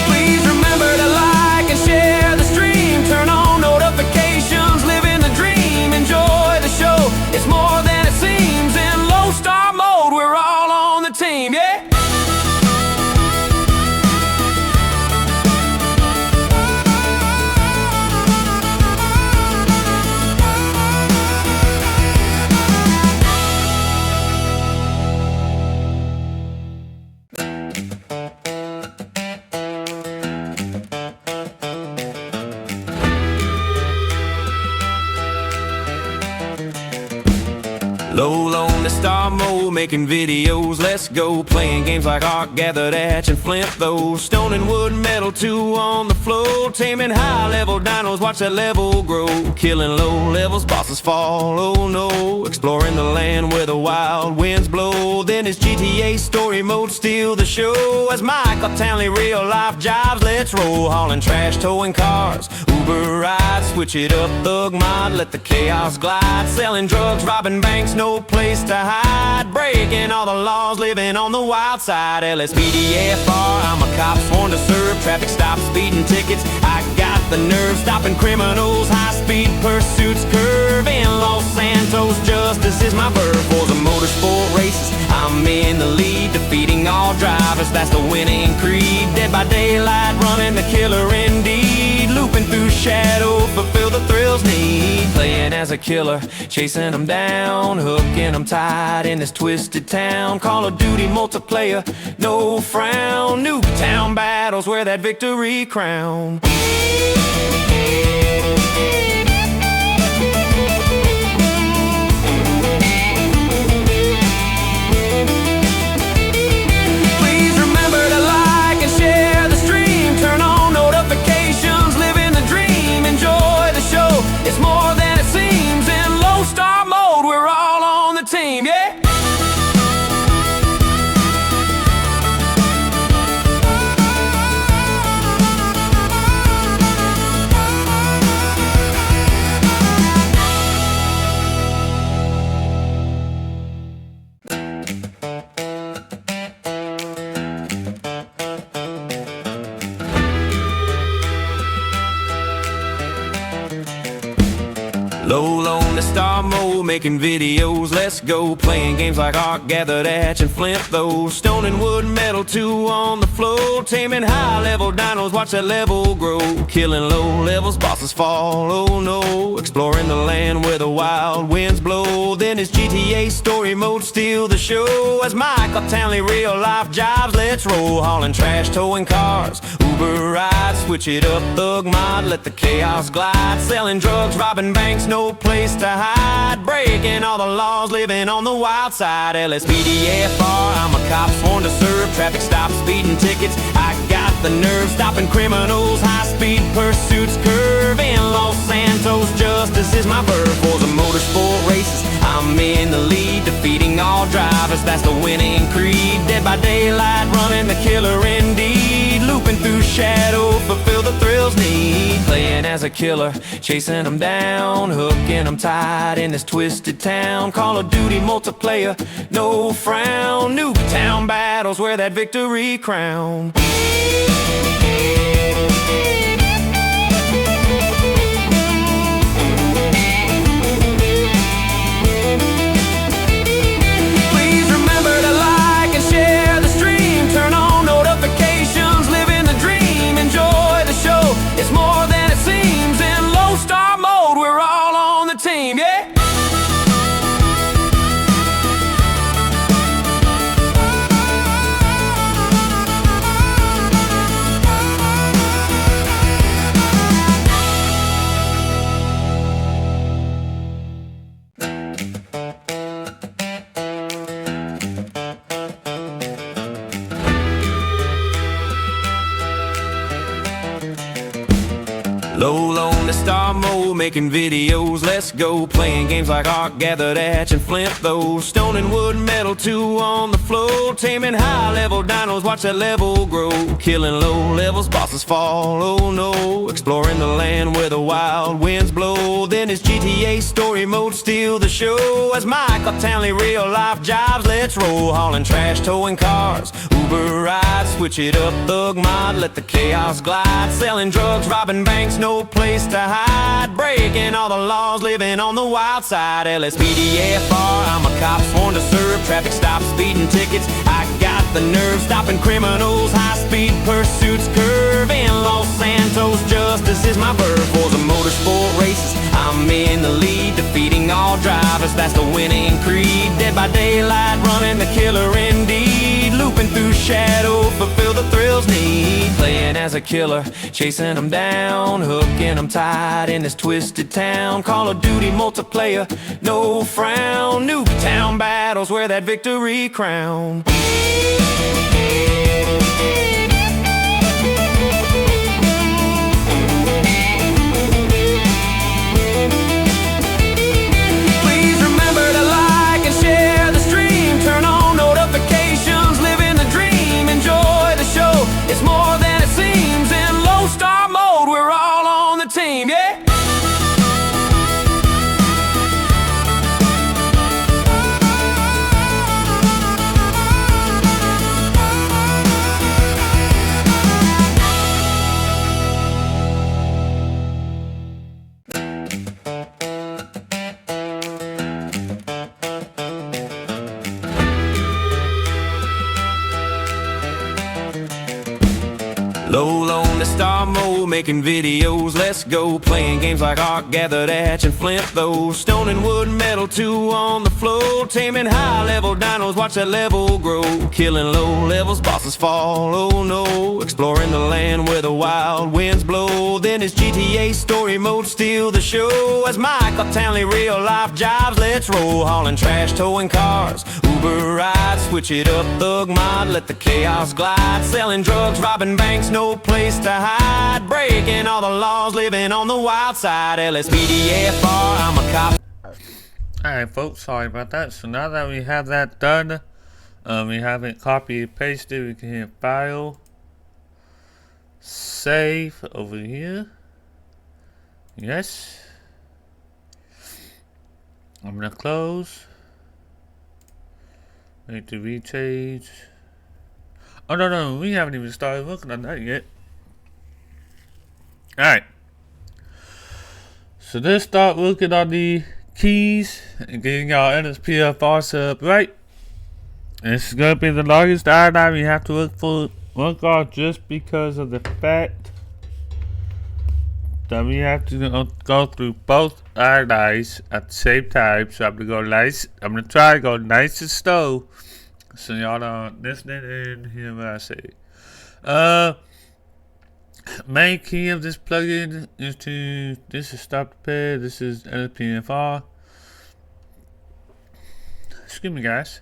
Please remember to like and share the stream. Low on the star mode, making videos, let's go. Playing games like Ark, Gather, Hatch, and Flint those. Stone and wood, metal, two on the floor. Taming high-level dinos, watch that level grow. Killing low levels, bosses fall, oh no. Exploring the land where the wild winds blow. Then it's GTA story mode, steal the show. As Michael Townley, real life jobs, let's roll. Hauling trash, towing cars, Uber rides. Switch it up, thug mod, let the chaos glide. Selling drugs, robbing banks, no place to hide. Breaking all the laws, living on the wild side. LSPDFR, I'm a cop sworn to serve. Traffic stops, speeding tickets, I got the nerve. Stopping criminals, high-speed pursuits, curve in Los Santos. Justice is my verb. For the motorsport races, I'm in the lead. Defeating all drivers, that's the winning creed. Dead by daylight, running the killer indeed. Looping through shadow, fulfill the thrills need. Playing as a killer, chasing them down, hooking them tight in this twisted town. Call of Duty multiplayer, no frown. Nuketown battles, wear that victory crown. It's more than it seems. In low star mode, we're all on the team, yeah? Low on the star mode, making videos, let's go. Playing games like Ark, Gather, Hatch, and Flint those. Stone and wood, metal, two on the floor. Taming high-level dinos, watch that level grow. Killing low levels, bosses fall, oh no. Exploring the land where the wild winds blow. Then it's GTA story mode, steal the show. As Michael Townley, real life jobs, let's roll. Hauling trash, towing cars, Uber rides. Switch it up, thug mod, let the chaos glide. Selling drugs, robbing banks, no place to hide. Breaking all the laws, living on the wild side. LSPDFR, I'm a cop sworn to serve. Traffic stops, speeding tickets, I got the nerve. Stopping criminals, high-speed pursuits, curve in Los Santos. Justice is my verb. For the motorsport races, I'm in the lead. Defeating all drivers, that's the winning creed. Dead by daylight, running the killer indeed. Looping through shadow, fulfill the thrills need. Playing as a killer, chasing them down, hooking them tight in this twisted town. Call of Duty multiplayer, no frown. Nuketown battles, wear that victory crown. It's more than it seems. In low star mode, we're all on the team, yeah? Low on the star mode, making videos, let's go. Playing games like Ark, Gather, Hatch, and Flint those. Stone and wood, metal, two on the floor. Taming high-level dinos, watch that level grow. Killing low levels, bosses fall, oh no. Exploring the land where the wild winds blow. Then it's GTA story mode, steal the show. As Michael Townley, real life jobs, let's roll. Hauling trash, towing cars, Uber rides. Switch it up, thug mod, let the chaos glide. Selling drugs, robbing banks, no place to hide. Breaking all the laws, living on the wild side. LSPDFR, I'm a cop sworn to serve. Traffic stops, speeding tickets, I got the nerve. Stopping criminals, high-speed pursuits, curve in Los Santos. Justice is my verb. For the motorsport races, I'm in the lead. Defeating all drivers, that's the winning creed. Dead by daylight, running the killer indeed. Looping through shadow, fulfill feel the thrills need. Playing as a killer, chasing them down, hooking them tight in this twisted town. Call of Duty multiplayer, no frown. Nuketown battles, wear that victory crown. It's more than it seems. In low star mode, we're all on the team, yeah? Low on the star mode, making videos, let's go. Playing games like Ark, Gather, Hatch, and Flint those. Stone and wood, metal, two on the floor. Taming high level dinos, watch that level grow. Killing low levels, bosses fall, oh no. Exploring the land where the wild winds blow. Then it's GTA story mode, steal the show. As Michael Townley, real life jobs, let's roll. Hauling trash, towing cars, Uber rides. Switch it up, thug mod, let the chaos glide. Selling drugs, robbing banks, no place to hide. Breaking all the laws, living on the wild side. LSPDFR, I'm a cop. Alright folks, sorry about that. So now that we have that done, we have it copy and pasted, we can hit file, save over here. Yes. I'm gonna close. Need to rechange. Oh no, we haven't even started working on that yet. Alright. So let's start working on the keys and getting our LSPDFR set up right. This is gonna be the longest item we have to work on just because of the fact that we have to go through both items at the same time. So I'm gonna try to go nice and slow so y'all don't listen and hear what I say. Main key of this plugin is this is stop the pad, this is LSPDFR. Excuse me guys.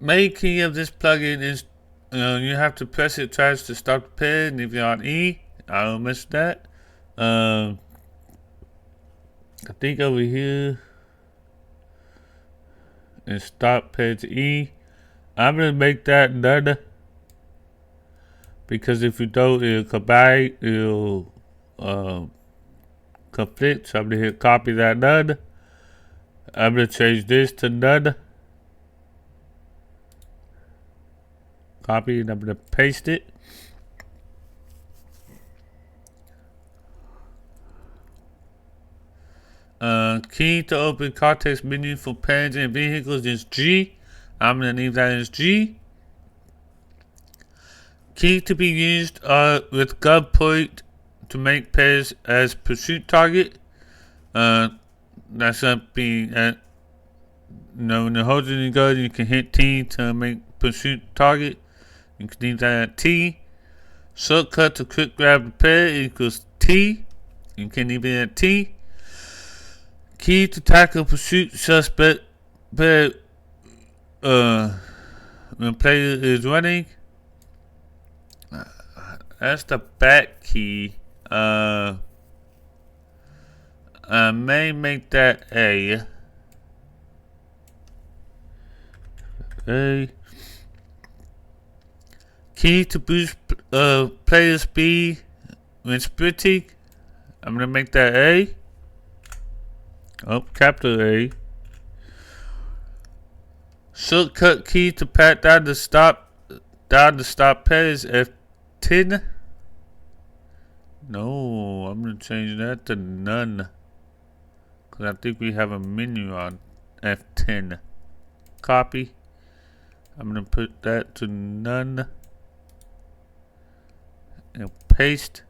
Main key of this plugin is you have to press it twice to stop the pad, and if you're on E, I don't miss that. I think over here is stop pad to E. I'm gonna make that none, because if you don't, it'll combine, it'll conflict. So I'm gonna hit copy that none. I'm gonna change this to none. Copy, and I'm gonna paste it. Key to open context menu for pens and vehicles is G. I'm gonna leave that as G. Key to be used with gunpoint to make pairs as pursuit target. That's gonna be when you're holding the gun, you can hit T to make pursuit target. You can leave that at T. Shortcut to quick grab the pair equals T. You can leave it at T. Key to tackle pursuit suspect pair when player is running. That's the back key. I may make that A. Key to boost player speed when sprinting. I'm gonna make that A. Oh, capital A. Shortcut key to pat down the stop pad is F10. No, I'm gonna change that to none, cause I think we have a menu on F10. Copy. I'm gonna put that to none and paste.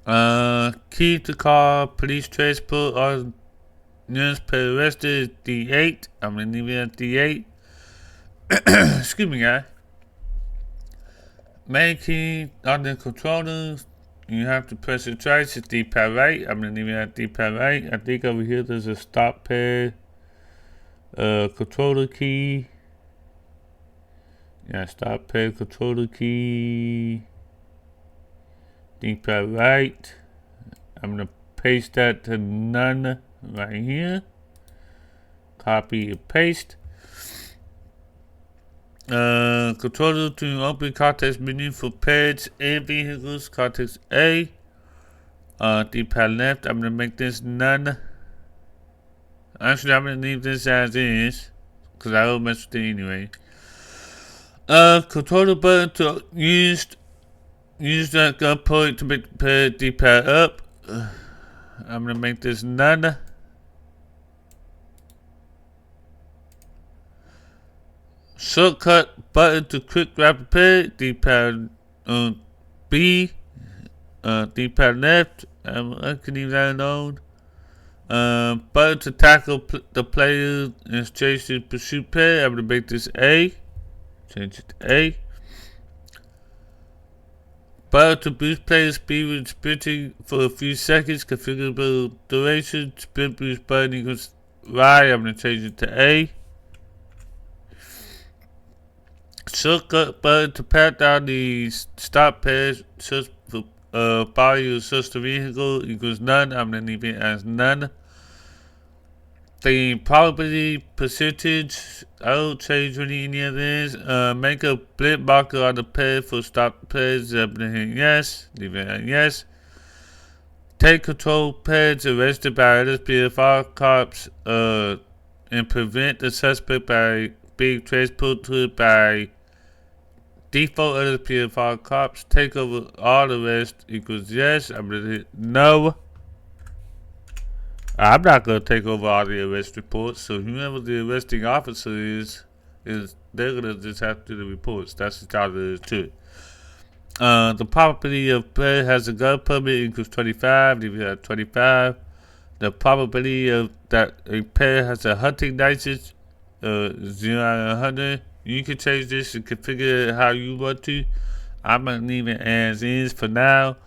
Key to call police transport or nearest per arrested is D8. I'm gonna leave it at D8. Excuse me, guys. main key on the controller, you have to press it twice. It's D-pad right. I'm gonna leave it at D-pad right. I think over here there's a stop pad, controller key. Yeah, stop pad, controller key, D-pad right. I'm gonna paste that to none right here. Copy and paste. Controller to open context menu for pads and vehicles. Context A. D-pad left. I'm gonna make this none. Actually, I'm gonna leave this as is, cause I will mess with it anyway. Controller button to use that gun point to make the D-pad up. I'm gonna make this none. Shortcut button to quick grab the pad. D-pad B. D-pad left. I can leave that alone. Button to tackle the player and change to pursuit pad. I'm gonna make this A. Change it to A. Button to boost player speed when sprinting for a few seconds. Configurable duration. Sprint boost button equals Y. I'm gonna change it to A. Shortcut button to pat down the stop pad. Search for body or search the vehicle equals none. I'm gonna leave it as none. The probability percentage, I don't change really any of this. Make a blip marker on the pad for stop pads. I'm gonna hit yes. Leave it at yes. Take control pads arrested by LSPDFR cops and prevent the suspect by being transported by default LSPDFR cops. Take over all arrests equals yes. I'm gonna hit no. I'm not gonna take over all the arrest reports, so whoever the arresting officer is they're gonna just have to do the reports. That's the job there is too. The probability of player has a gun permit equals 25. If you have 25, the probability of that a player has a hunting license 0 out of 100. You can change this and configure it how you want to. I'm gonna leave it as is for now.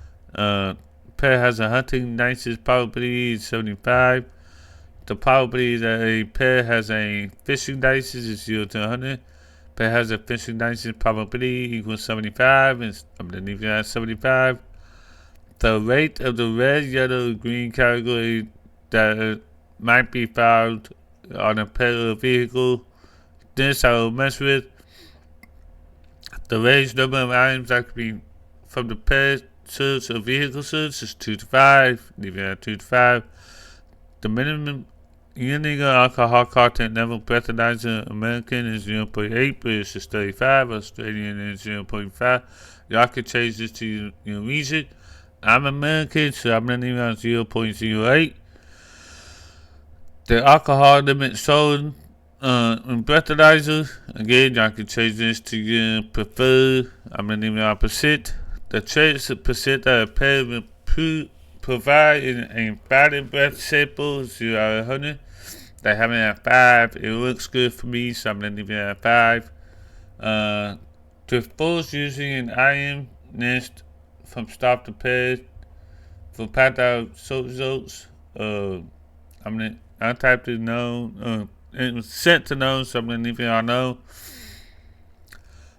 Player has a hunting license probability is 75. The probability that a player has a fishing license is 0 to 100. Player has a fishing license probability equals 75, and I'm gonna leave it at 75. The rate of the red, yellow, green category that might be found on a player vehicle. This I will mess with. The range number of items that could be from the player search or vehicle search is 2 to 5. Leave it at 2 to 5. The minimum illegal alcohol content level breathalyzer American is 0.8, British is 35, Australian is 0.5. Y'all can change this to your region. I'm American, so I'm gonna leave it at 0.08. The alcohol limit shown in breathalyzer, again, y'all can change this to your preferred. I'm gonna leave it at percent. The chance percent that a player will provide in a valid breath sample is 0 out of 100. They have it at 5. It looks good for me, so I'm gonna leave it at 5. To force using an IM nest from stop to pad for pat out search results. I typed it no. It was set to no, so I'm gonna leave it on no.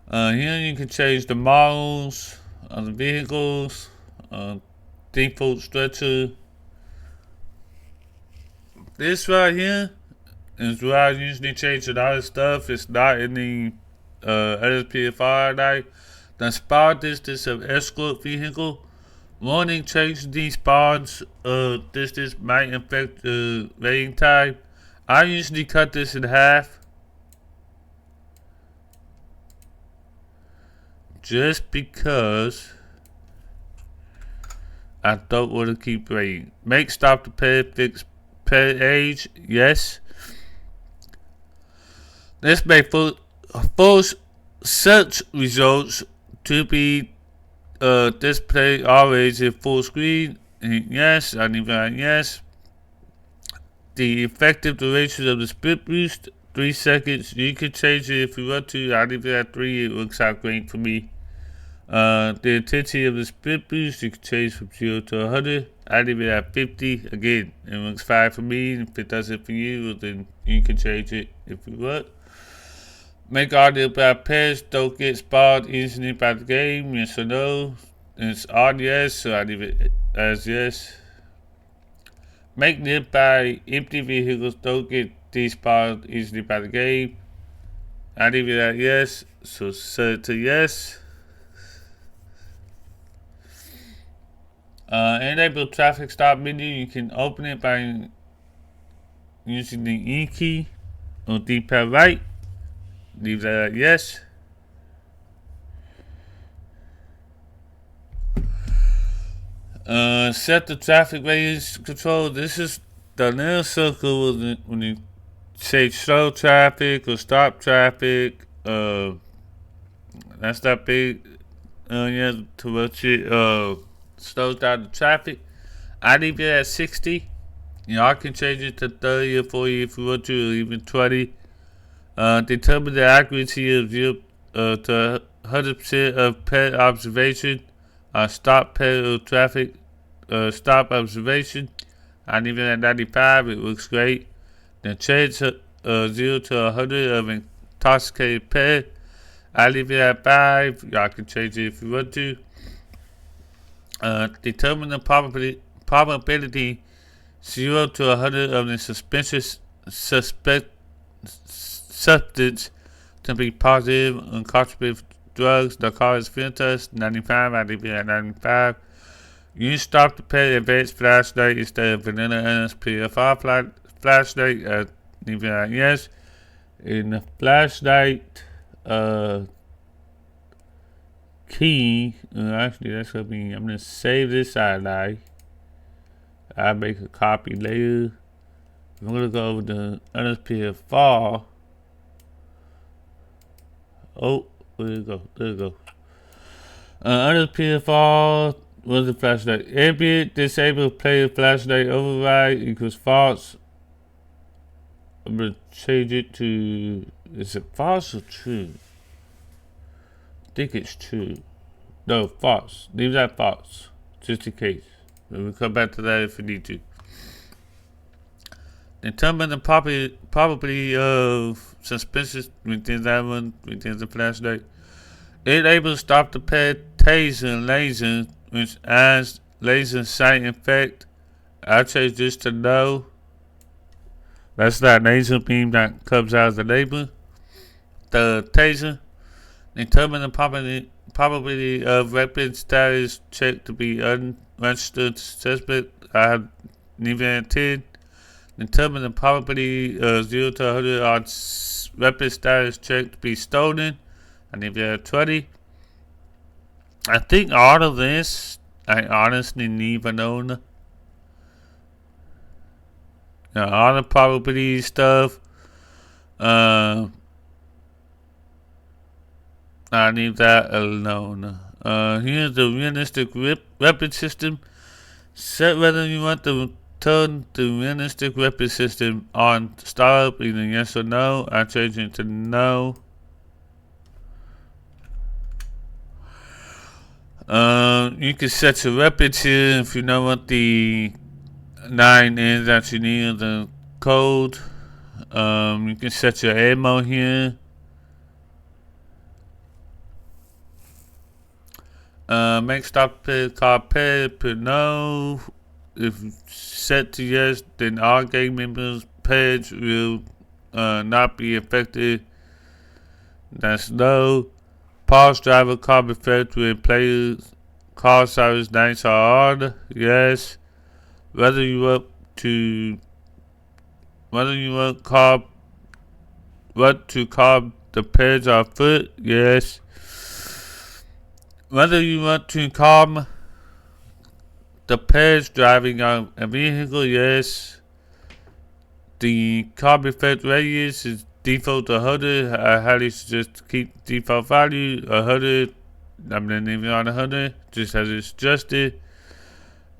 Here you can change the models of the vehicles, default structure. This right here is where I usually change a lot of stuff. It's not in the LSPDFR. Like the spawn distance of escort vehicle. Warning: change these spawns distance might affect the rating time. I usually cut this in half. Just because I don't want to keep rating. Make stop the pad fix pad age. Yes. This may force search results to be displayed always in full screen. Yes. I leave that yes. The effective duration of the sprint boost 3 seconds. You can change it if you want to. I leave it at 3. It works out great for me. The intensity of the split boost you can change from 0 to 100. I leave it at 50. Again, it works fine for me. If it doesn't for you, then you can change it if you want. Make audio by pairs don't get spawned instantly by the game, yes or no. It's on yes, so I leave it as yes. Make nearby empty vehicles don't get despawned easily by the game. I leave it at yes, so set it to yes. Enable traffic stop menu. You can open it by using the E key on D-pad right. Leave that at yes. Set the traffic radius control. This is the little circle when you say slow traffic or stop traffic. That's that big to watch it slows down the traffic. I leave it at 60. Y'all can change it to 30 or 40 if you want to, or even 20. Determine the accuracy of 0 to 100% of pet observation. Stop pet or traffic. Stop observation. I leave it at 95. It looks great. Then change 0 to 100 of intoxicated pet. I leave it at 5. Y'all can change it if you want to. Determine the probability 0 to 100 of the suspicious substance to be positive on concentrated drugs. The car is field test 95. I leave it at 95. You stop the pet advanced flashlight instead of vanilla LSPDFR flashlight. Leave it at yes. In the flashlight key, actually that's gonna be, I'm gonna save this highlight. I'll make a copy later. I'm gonna go over the LSPDFR. Oh, where'd it go? There it go. LSPDFR was the flashlight. Ambient disable player flashlight override equals false. I'm gonna change it to, is it false or true? I think it's true. No, false. Leave that false, just in case. We'll come back to that if we need to. Determine the probability of suspicious within that one, within the flashlight. Enable stop the pet taser laser, which adds laser sight effect. I'll change this to no. That's that laser beam that comes out of the label. The taser. Determine the probability of weapon status check to be unregistered suspect. I have leave it at 10. Determine the probability of 0 to 100 on weapon status check to be stolen. I leave it at 20. I think all of this, I honestly leave alone. All the probability stuff, I leave that alone. Here's the realistic weapon system. Set whether you want to turn the realistic weapon system on to startup, either yes or no. I change it to no. You can set your weapons here if you know what the 9 is that you need the code. You can set your ammo here. Make stop pet car pet, put no. If set to yes, then all gang members' pets will not be affected. That's no. Pause driver car effect when players car service nights are on. Yes. Whether you want to calm the pets on foot. Yes. Whether you want to calm the pets driving on a vehicle, yes. The calm effect radius is default 100. I highly suggest keep default value 100. I'm gonna leave it on 100, just as it's adjusted.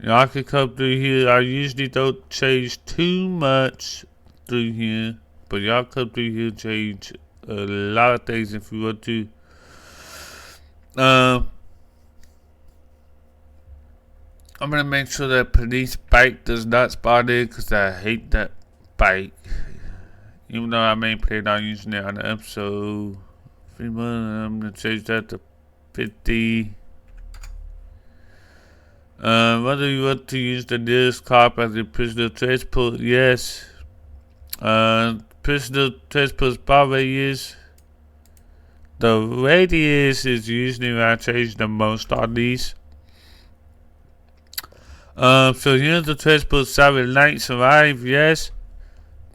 I can come through here. I usually don't change too much through here, but y'all come through here and change a lot of things if you want to. I'm gonna make sure that police bike does not spawn in because I hate that bike. Even though I may plan on using it on the episode. I'm gonna change that to 50. Whether you want to use the nearest cop as a prisoner transport, yes. Prisoner transport spot radius. The radius is usually when I change the most on these. So here's the transport siren lights arrive, yes.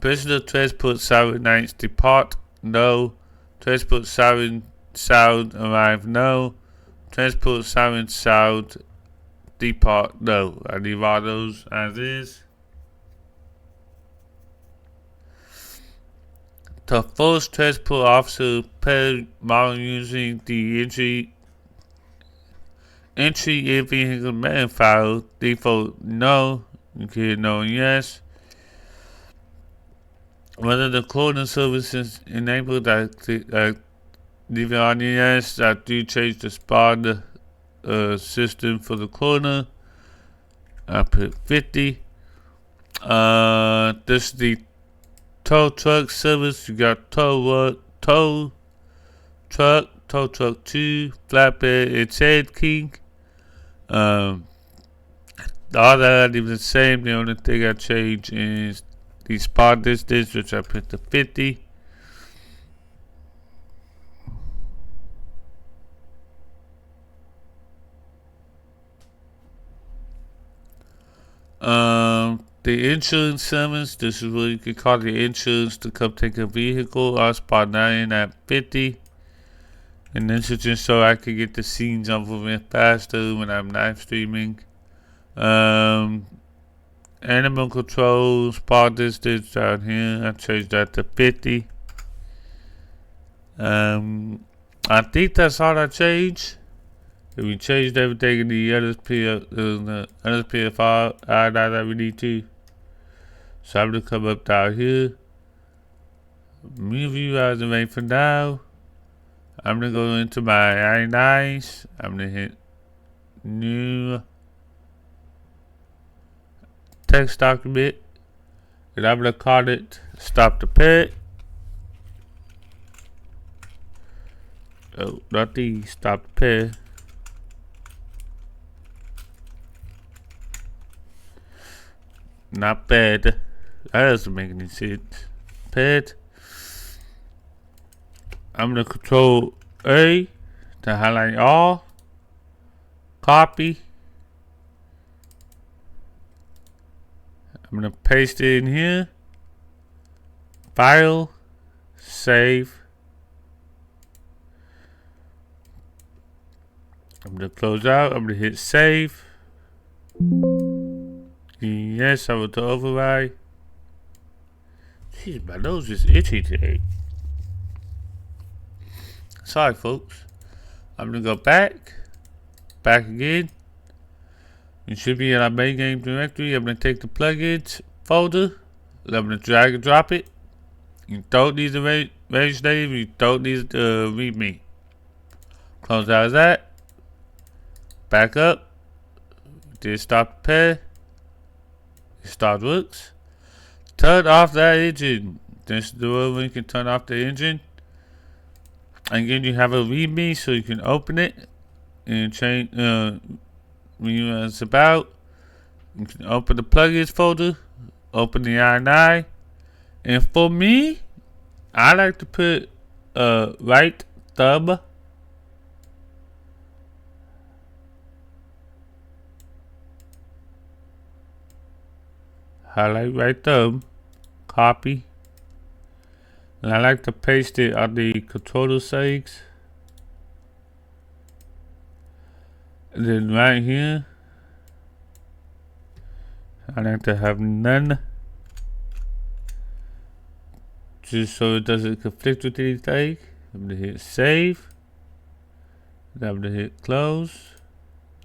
Prisoner transport siren lights depart, no. Transport siren sound arrive, no. Transport siren sound depart, no. I leave all those as is. To force transport officer per model using the entry in vehicle meta file, default no, okay, no, yes. Whether the cloning service is enabled, I leave it on yes. I do change the spawn system for the cloner. I put 50. This is the tow truck service. You got tow truck 2, flatbed, and sand king. All that is the same. The only thing I change is the spawn distance, which I put to 50. The insurance summons. This is where you can call the insurance to come take a vehicle. I'll spawn 9 at 50. And this is just so I can get the scenes over it faster when I'm live streaming. Animal control, spawn distance down here. I changed that to 50. I think that's all I changed. We changed everything in the LSPDFR that we need to. So I'm gonna come up down here. Review as a rate for now. I'm gonna go into my I9s. I'm gonna hit new text document, and I'm gonna call it stop the pet. Oh, not the stop the pet. Not bad. That doesn't make any sense. Pet. I'm gonna control A to highlight all. Copy. I'm gonna paste it in here. File. Save. I'm gonna close out. I'm gonna hit save. Yes, I will to override. Jeez, my nose is itchy today. Sorry, folks. I'm gonna go back again. It should be in our main game directory. I'm gonna take the plugins folder. I'm gonna drag and drop it. You don't need the range name. You don't need the readme. Close out of that. Back up. Did stop the pair. Start works. Turn off that engine. This is the way we can turn off the engine. Again, you have a readme so you can open it and change when it's about. You can open the plugins folder, open the i9, and for me, I like to put right thumb. Highlight right thumb, copy, and I like to paste it on the controller settings. And then right here, I like to have none, just so it doesn't conflict with anything. I'm gonna hit save, and I'm gonna hit close.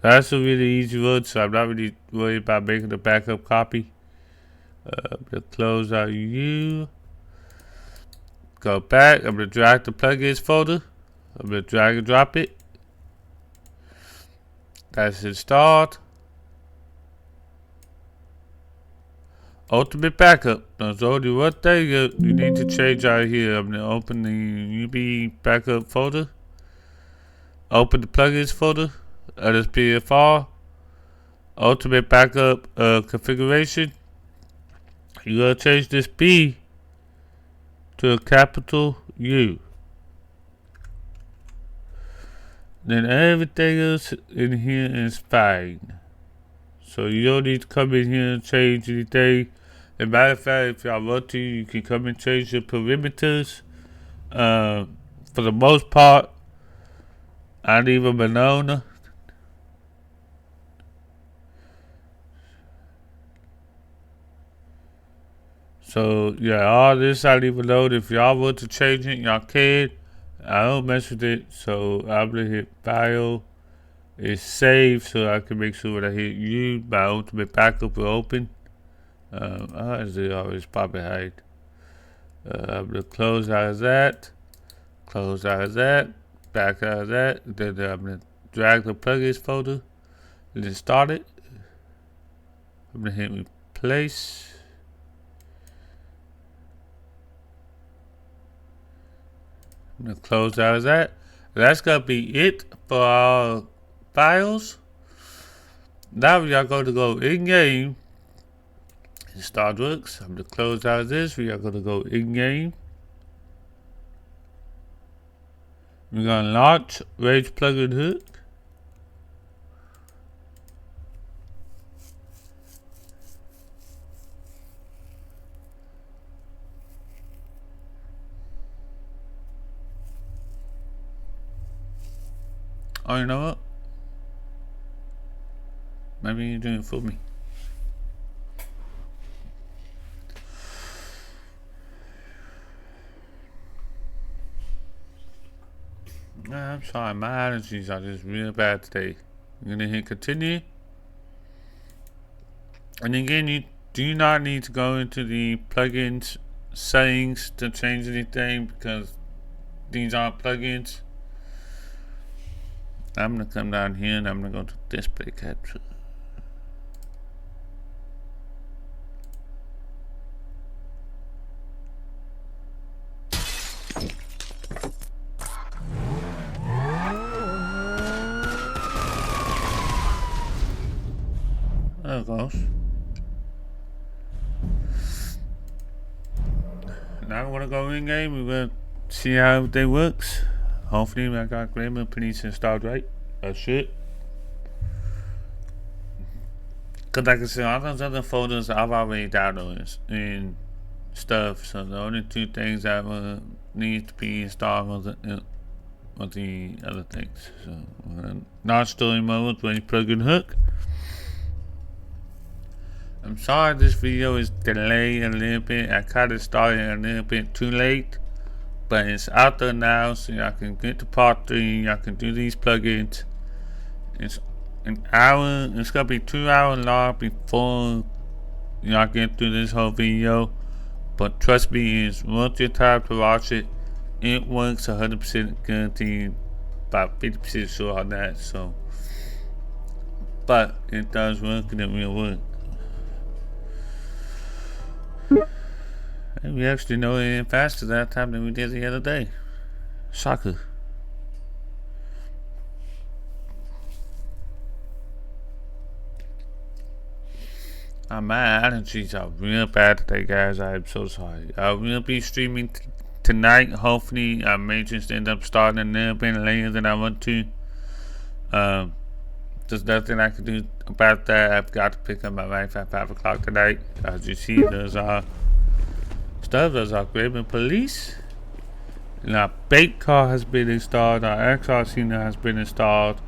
That's a really easy one, so I'm not really worried about making a backup copy. I'm gonna close out you. Go back. I'm gonna drag the plugins folder. I'm gonna drag and drop it. That's installed. ultimate backup. Now, Zodi, what thing you need to change out here? I'm gonna open the UB backup folder. Open the plugins folder. LSPDFR. Ultimate backup configuration. You gotta change this B to a capital U. Then everything else in here is fine. So you don't need to come in here and change anything. As a matter of fact, if y'all want to, you can come and change your perimeters. For the most part, I leave them alone. So yeah, all this I leave alone. If y'all want to change it, y'all can. I don't mess with it. So I'm gonna hit File. It's saved, so I can make sure when I hit U, my ultimate backup will open. As they always pop behind. I'm gonna close out of that. Close out of that. Back out of that. Then I'm gonna drag the plugins folder. And then start it. I'm gonna hit replace. I'm gonna close out of that. That's gonna be it for our files. Now we are going to go in game. It start works. I'm gonna close out of this. We are gonna go in game. We're gonna launch Rage plugin hook. Oh, you know what? Maybe you're doing it for me. I'm sorry, my allergies are just real bad today. I'm gonna hit continue. And again, you do not need to go into the plugins settings to change anything because these aren't plugins. I'm gonna come down here and I'm gonna go to display capture. There it goes. Now we're gonna go in game. We're gonna see how everything works. Hopefully, I got grammar police installed right. I should. Cause like I said, all those other folders I've already downloaded and stuff. So the only two things that will need to be installed was the other things. So not story mode when you plug in hook. I'm sorry this video is delayed a little bit. I kind of started a little bit too late, but it's out there now, so y'all can get to part 3. Y'all can do these plugins. It's an hour. It's gonna be 2 hours long before y'all get through this whole video. But trust me, it's worth your time to watch it. It works 100% guaranteed. About 50% sure on that. So, but it does work and it will work. And we actually know it faster that time than we did the other day. Shocker. My allergies are real bad today, guys. I'm so sorry. I will be streaming tonight. Hopefully, I may just end up starting a little bit later than I want to. There's nothing I can do about that. I've got to pick up my wife at 5 o'clock tonight. As you see, there's our stuff. There's our Graven Police. And our bait car has been installed. Our XRC has been installed.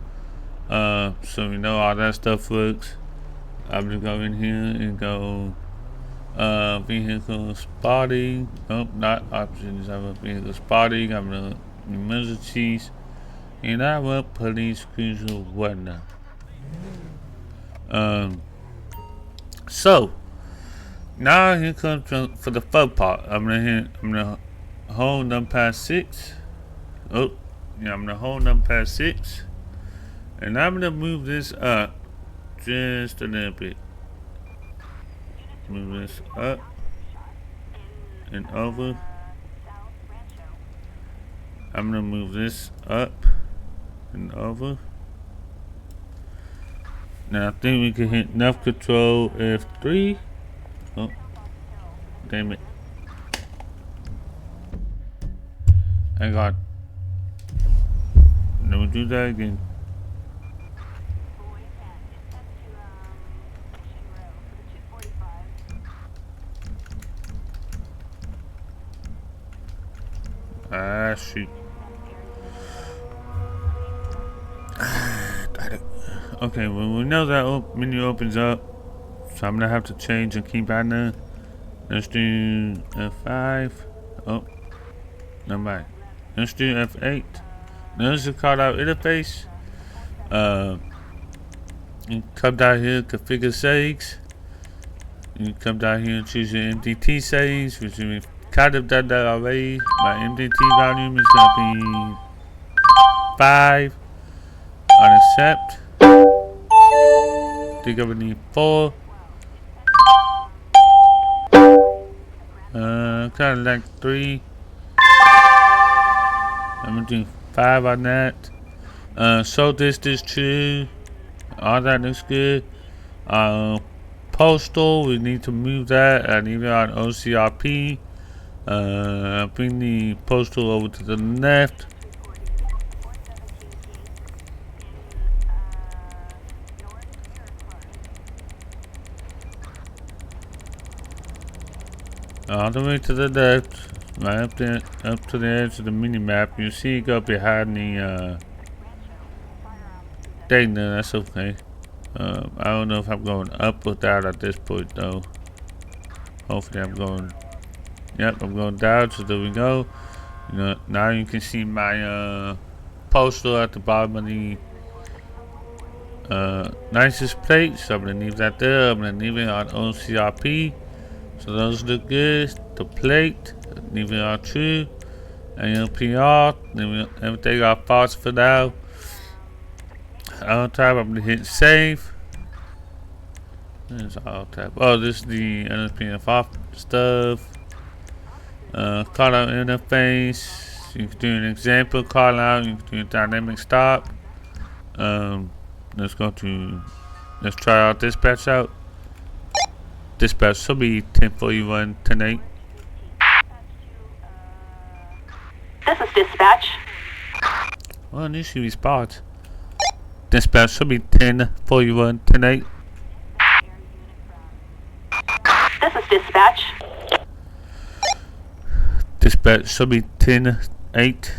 So we know all that stuff works. I'm gonna go in here and go vehicle spotting. Nope, not options. I want vehicle spotting. I'm gonna emergencies, and I want police cruiser 1. So now here comes for the fun part. I'm gonna hold numpad 6. Oh, yeah, I'm gonna hold numpad 6, and I'm gonna move this up just a little bit. move this up and over. I'm gonna move this up and over. Now I think we can hit enough control F3. Oh, damn it. I got. Let me do that again. Ah, shoot. Got it. Okay, well, we know that menu opens up, so I'm gonna have to change the keypad now. Let's do F5. Oh, never mind. Let's do F8. There's the call out interface. You come down here, configure settings. You come down here and choose your MDT settings, which we've kind of done that already. My MDT volume is gonna be 5 on accept. I think I'm gonna need 4. Kind of like 3. I'm gonna do 5 on that. Show distance true. All that looks good. Postal, we need to move that. I need it on OCRP. Bring the postal over to the left. All the way to the left, right up to the edge of the mini map. You see it go behind the thing there. That's okay. I don't know if I'm going up or down at this point though. Hopefully I'm going. Yep, I'm going down. So there we go. You know, now you can see my postal at the bottom of the nicest plate. So I'm gonna leave that there. I'm gonna leave it on OCRP. So those look good. The plate, leave it on true. ALPR, everything on false for now. All time, I'm gonna hit save. There's all tab. Oh, this is the LSPDFR stuff. Call out interface. You can do an example call out. You can do a dynamic stop. Let's try our dispatch out. Dispatch should be 1041 tonight. This is dispatch. Well, these should be spots. Dispatch should be 1041 tonight. This is dispatch. Dispatch should be 10-8.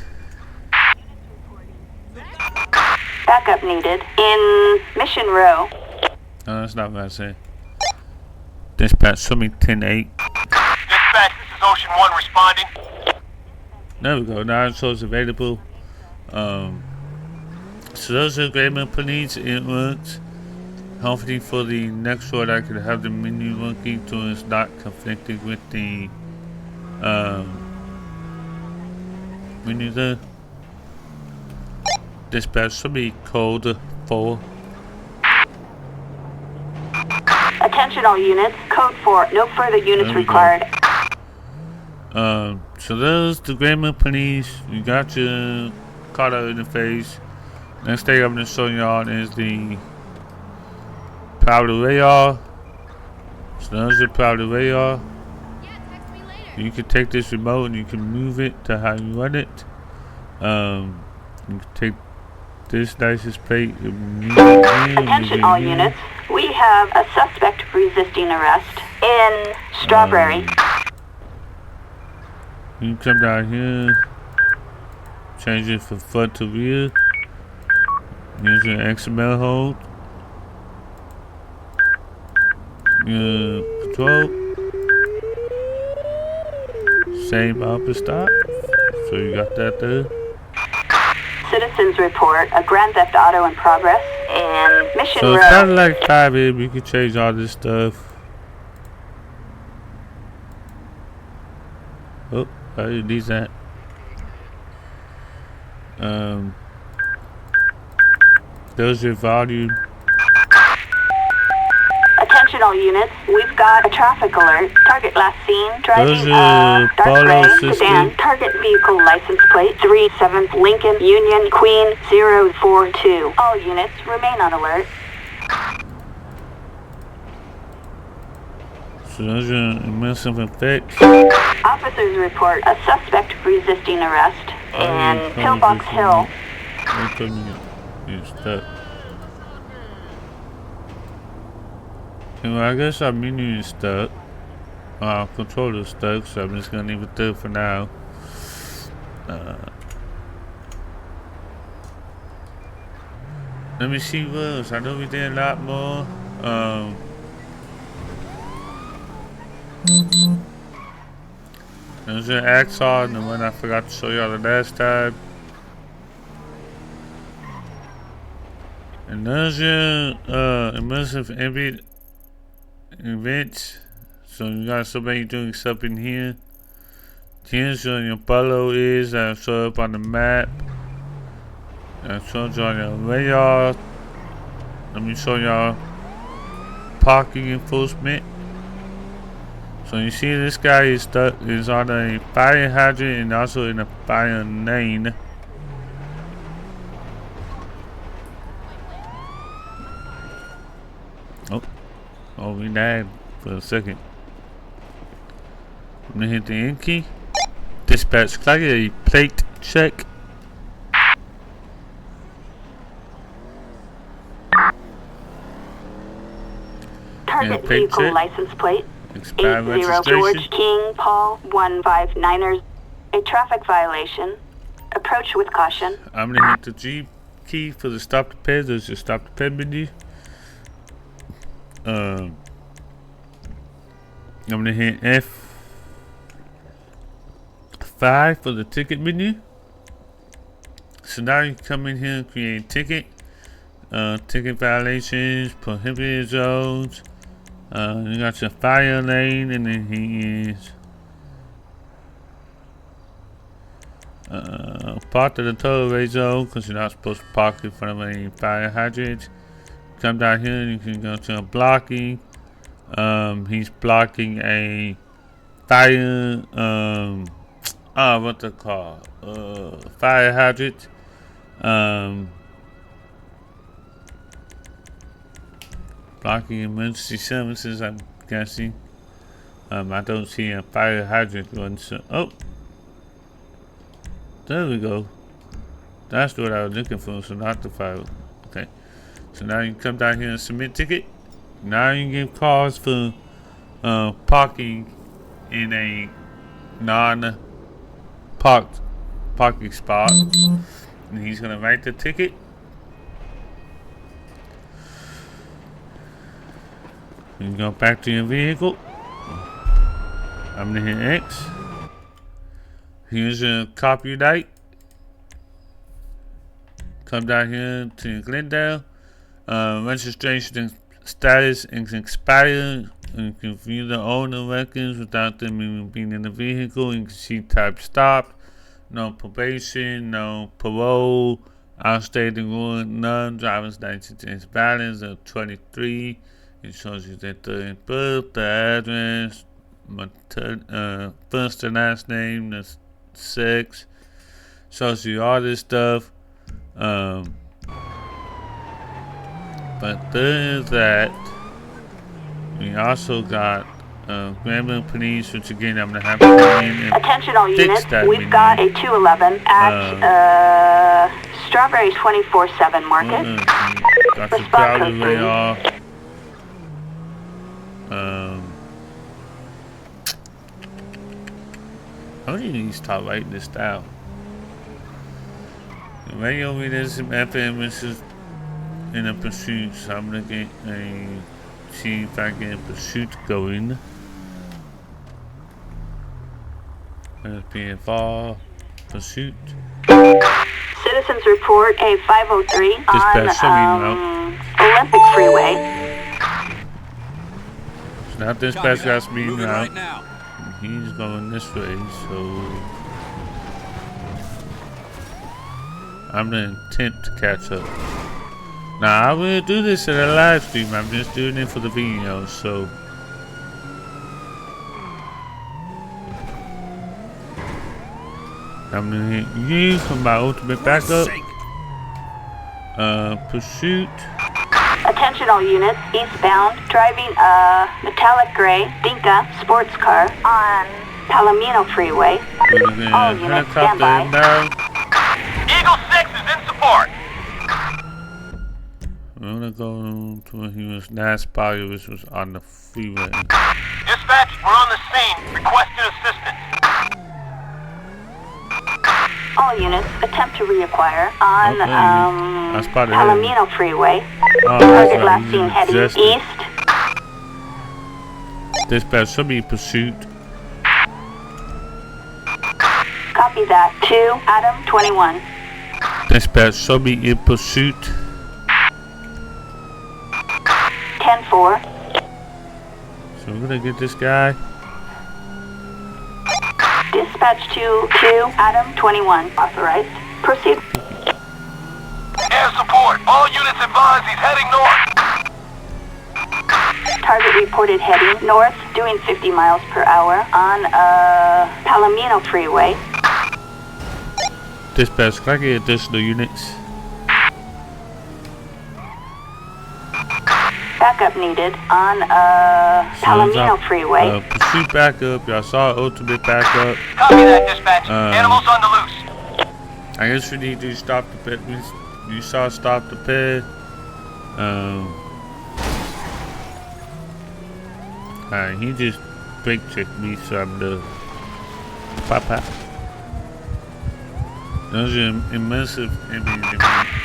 Backup needed in Mission Row. No, that's not what I say. Dispatch should be 10-8. Dispatch, this is Ocean 1 responding. There we go. Now it shows available. So those are agreement police. It works. Hopefully for the next one I can have the menu working so it's not conflicting with the menu there. Dispatch should be code 4. Attention all units. Code 4. No further units required. So there's the agreement police. You got your call out interface. Next thing I'm going to show y'all is the powder radar. So there's the powder radar. You can take this remote and you can move it to how you want it. You can take this nicest plate and move it in. Attention all units. We have a suspect resisting arrest in Strawberry. You can come down here. Change it from front to rear. Use your XML hold. Control. Same up and stop. So you got that there. Citizens report a Grand Theft Auto in progress in Mission So Row. it's kind of like 5M. You can change all this stuff. Oh, I didn't need that. There's your volume. Attention all units. We've got a traffic alert. Target last seen driving a dark Polo gray system. sedan. Target vehicle license plate 37 Lincoln Union Queen 042. All units remain on alert. So those are immersive effects. Officers report a suspect resisting arrest in Pillbox Hill. You're stuck. Well, I guess our menu is stuck. Our controller is stuck, so I'm just gonna leave it there for now. Let me see what else. I know we did a lot more. There's an Axon, the one I forgot to show y'all the last time. And there's your immersive events. So you got somebody doing stuff in here. Here's where your Polo is that show up on the map. That shows you on your radar. Let me show y'all parking enforcement. So you see this guy is stuck is on a fire hydrant and also in a fire lane. Oh, we died for a second. I'm gonna hit the end key. Dispatch, can I get a plate check? Target vehicle license plate Expired 80 registration. George King Paul 159ers. A traffic violation. Approach with caution. I'm gonna hit the G key for the stop the ped. There's your stop the ped menu. I'm gonna hit F5 for the ticket menu. So now you come in here and create ticket. Ticket violations, prohibited zones. You got your fire lane, and then he is part of the tollway zone because you're not supposed to park in front of any fire hydrants. Come down here and you can go to blocking. He's blocking a fire what they call fire hydrant. Blocking emergency services, I'm guessing. I don't see a fire hydrant one, so there we go. That's what I was looking for, so not the fire. Okay. So now you can come down here and submit ticket. Now you can give calls for parking in a non-parked parking spot. And he's gonna write the ticket. You can go back to your vehicle. I'm gonna hit X. Here's your copy date. Come down here to Glendale. Registration status is expired. You can view the owner records without them even being in the vehicle. You can see type stopped, no probation, no parole, outstanding warrant, none. Driver's license is valid of 23. It shows you the date of birth, the address, first and last name, the sex. Shows you all this stuff. But there is that. We also got Grambling Police, which again I'm gonna have to go in and attention all fix units. that We've menu. got a 211 at Strawberry 24/7 Market. Got the Response Crowley code, way please. off. How do you start writing this down? The radio readers and FM is in a pursuit, so I'm gonna get see if I get a pursuit going. LSPDFR pursuit. Citizens report a 503 Dispatch, on Olympic Freeway. So now dispatch got speed Moving now. right now. He's going this way, so I'm gonna attempt to catch up. Now I will do this in a live stream. I'm just doing it for the video, so. I'm gonna hit you for my ultimate backup. Pursuit. Attention all units, eastbound, driving a metallic gray Dinka sports car on Palomino Freeway. All units stand by. Eagle 6 is in support. I'm gonna go to where he was last spotted, which was on the freeway. Dispatch, we're on the scene. Requesting assistance. All units attempt to reacquire on I spotted Palomino Freeway. Oh, Target last seen heading east. Dispatch, should be pursuit. Copy that. 2 Adam 21. Dispatch, should be in pursuit. 10-4. So we're gonna get this guy. Dispatch to 2 Adam 21. Authorized. Proceed. Air support. All units advise he's heading north. Target reported heading north, doing 50 miles per hour on Palomino Freeway. Dispatch, can I get additional units? Backup needed on Palomino Freeway. Pursuit backup. Y'all saw ultimate backup. Copy that, dispatch. Animals on the loose. I guess we need to stop the pit. You saw stop the pit. Alright, he just brake checked me, so I'm the papa. Those are immersive images.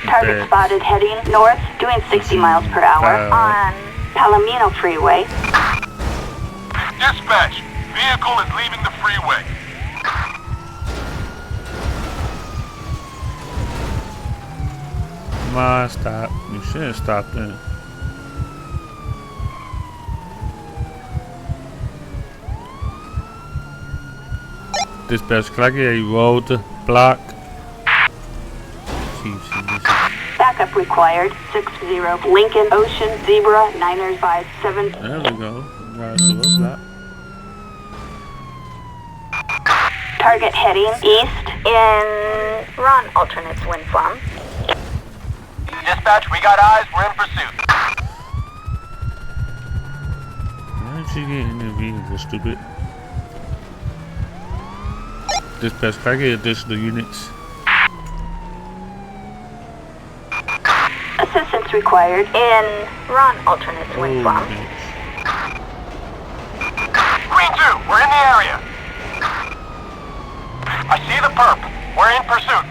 Target spotted heading north, doing 60 miles per hour on Palomino Freeway. Dispatch, vehicle is leaving the freeway. Come on, stop. You should have stopped then. Dispatch, can I get a road block? Backup required. 60 Lincoln Ocean Zebra 957. There we go. Right, so road block. Target heading east in Ron alternates wind farm. Dispatch, we got eyes. We're in pursuit. Why did you get in the vehicle, stupid? Dispatch, can I get additional units? Assistance required in Ron alternates wind farm. Green 2, we're in the area. I see the perp. We're in pursuit.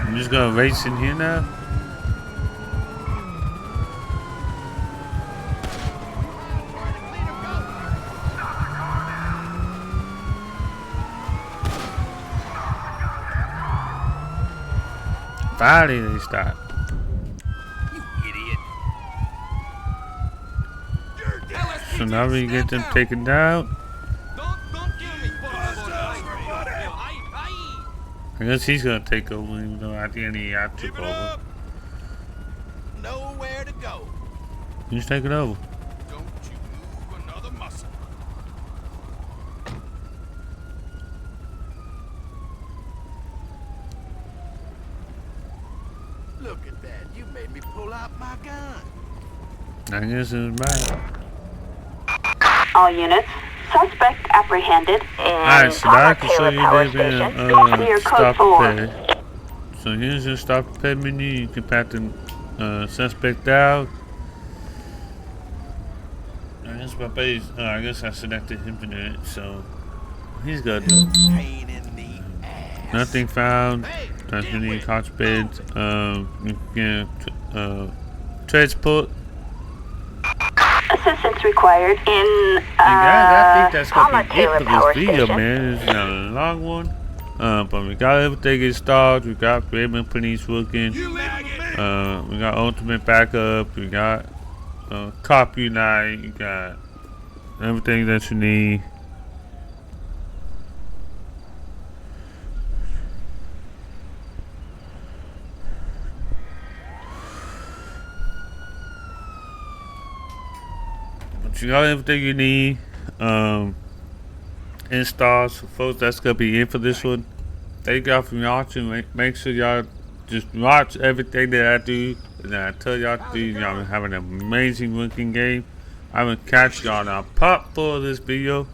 I'm just gonna race in here now. Finally they stop. You idiot. So now we get them taken down. Don't kill me. I guess he's gonna take over, even though at the end I took over. Nowhere to go. He's taking over. Don't you move another muscle. Look at that. You made me pull out my gun. I guess it was bad. All units. Suspect apprehended in Alright, so now I can show you Power this Station. Clear stop code 4. the pay. So here's your stop the pay menu. You can pat the suspect down. I guess my base, I guess I selected him for that, so he's good. Pain in the ass. Nothing found. That's really cockpit. You can transport. Assistance required in I think that's gonna be it for this video, man. It's a long one. But we got everything installed. We got Raymond Police working. We got ultimate backup. We got Cop Unite. You got everything that you need. But you got everything you need. Installs for folks that's gonna be in for this one. Thank y'all for watching. Make sure y'all just watch everything that I do and that I tell y'all to do. Y'all have an amazing looking game. I'm gonna catch y'all on part 4 of this video.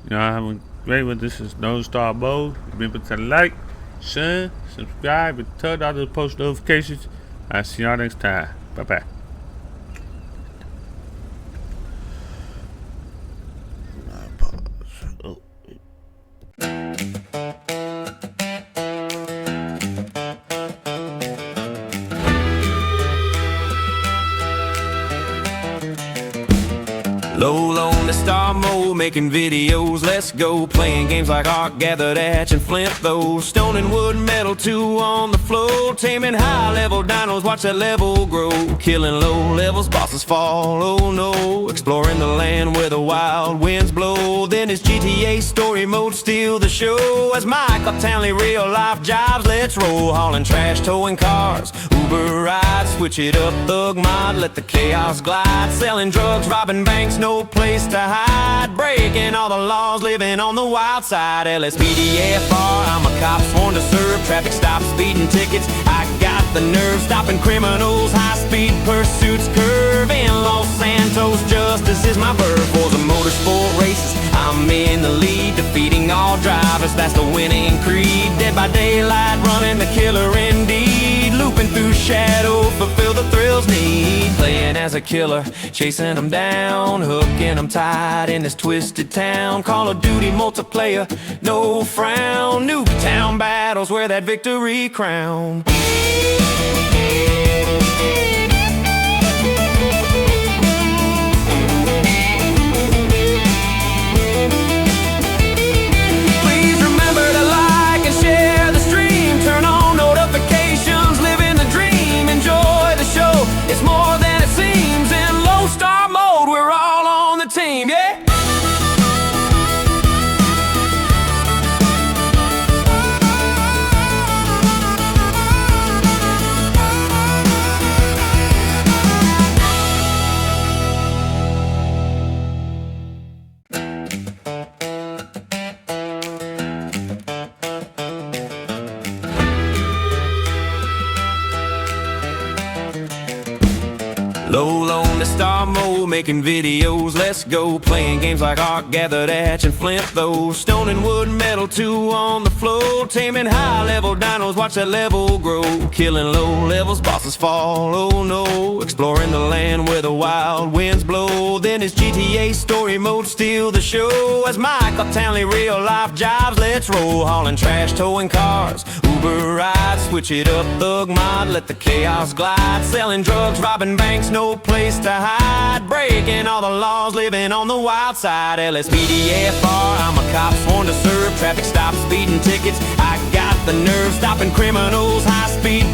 Y'all have a great one. This is No Star Mode. Remember to like, share, subscribe, and turn on the post notifications. I'll see y'all next time. Bye bye. Low on the star mode, making videos, let's go. Playing games like Ark, Gathered Hatch, and Flint those. Stone and wood, metal, 2 on the floor. Taming high-level dinos, watch that level grow. Killing low levels, bosses fall, oh no. Exploring the land where the wild winds blow. Then it's GTA story mode, steal the show. As Michael Townley, real life jobs, let's roll. Hauling trash, towing cars, Uber rides. Switch it up, thug mod, let the chaos glide. Selling drugs, robbing banks, no place to hide. Breaking all the laws, living on the wild side. LSPDFR, I'm a cop sworn to serve. Traffic stops, speeding tickets, I got the nerve. Stopping criminals, high-speed pursuits, curve. In Los Santos, justice is my verb. For the motorsport races, I'm in the lead. Defeating all drivers, that's the winning creed. Dead by daylight, running the killer indeed. Looping through shadow, fulfill the thrills need. Playing as a killer, chasing them down, hooking them tight in this twisted town. Call of Duty multiplayer, no frown. Nuketown battles, wear that victory crown. Please remember to like and share the stream. Turn on notifications, living the dream. Enjoy the show, it's more than it seems. In low star mode, we're all on the team, yeah? Low on the star mode, making videos, let's go. Playing games like Ark, Gathered Hatch, and Flint those. Stone and wood, metal, 2 on the floor. Taming high-level dinos, watch that level grow. Killing low levels, bosses fall, oh no. Exploring the land where the wild winds blow. Then it's GTA story mode, steal the show. As Michael Townley, real life jobs, let's roll. Hauling trash, towing cars, Uber rides. Switch it up, thug mod, let the chaos glide. Selling drugs, robbing banks, no place to hide. Breaking all the laws, living on the wild side. LSPDFR, I'm a cop sworn to serve. Traffic stops, speeding tickets, I got the nerve. Stopping criminals, high speed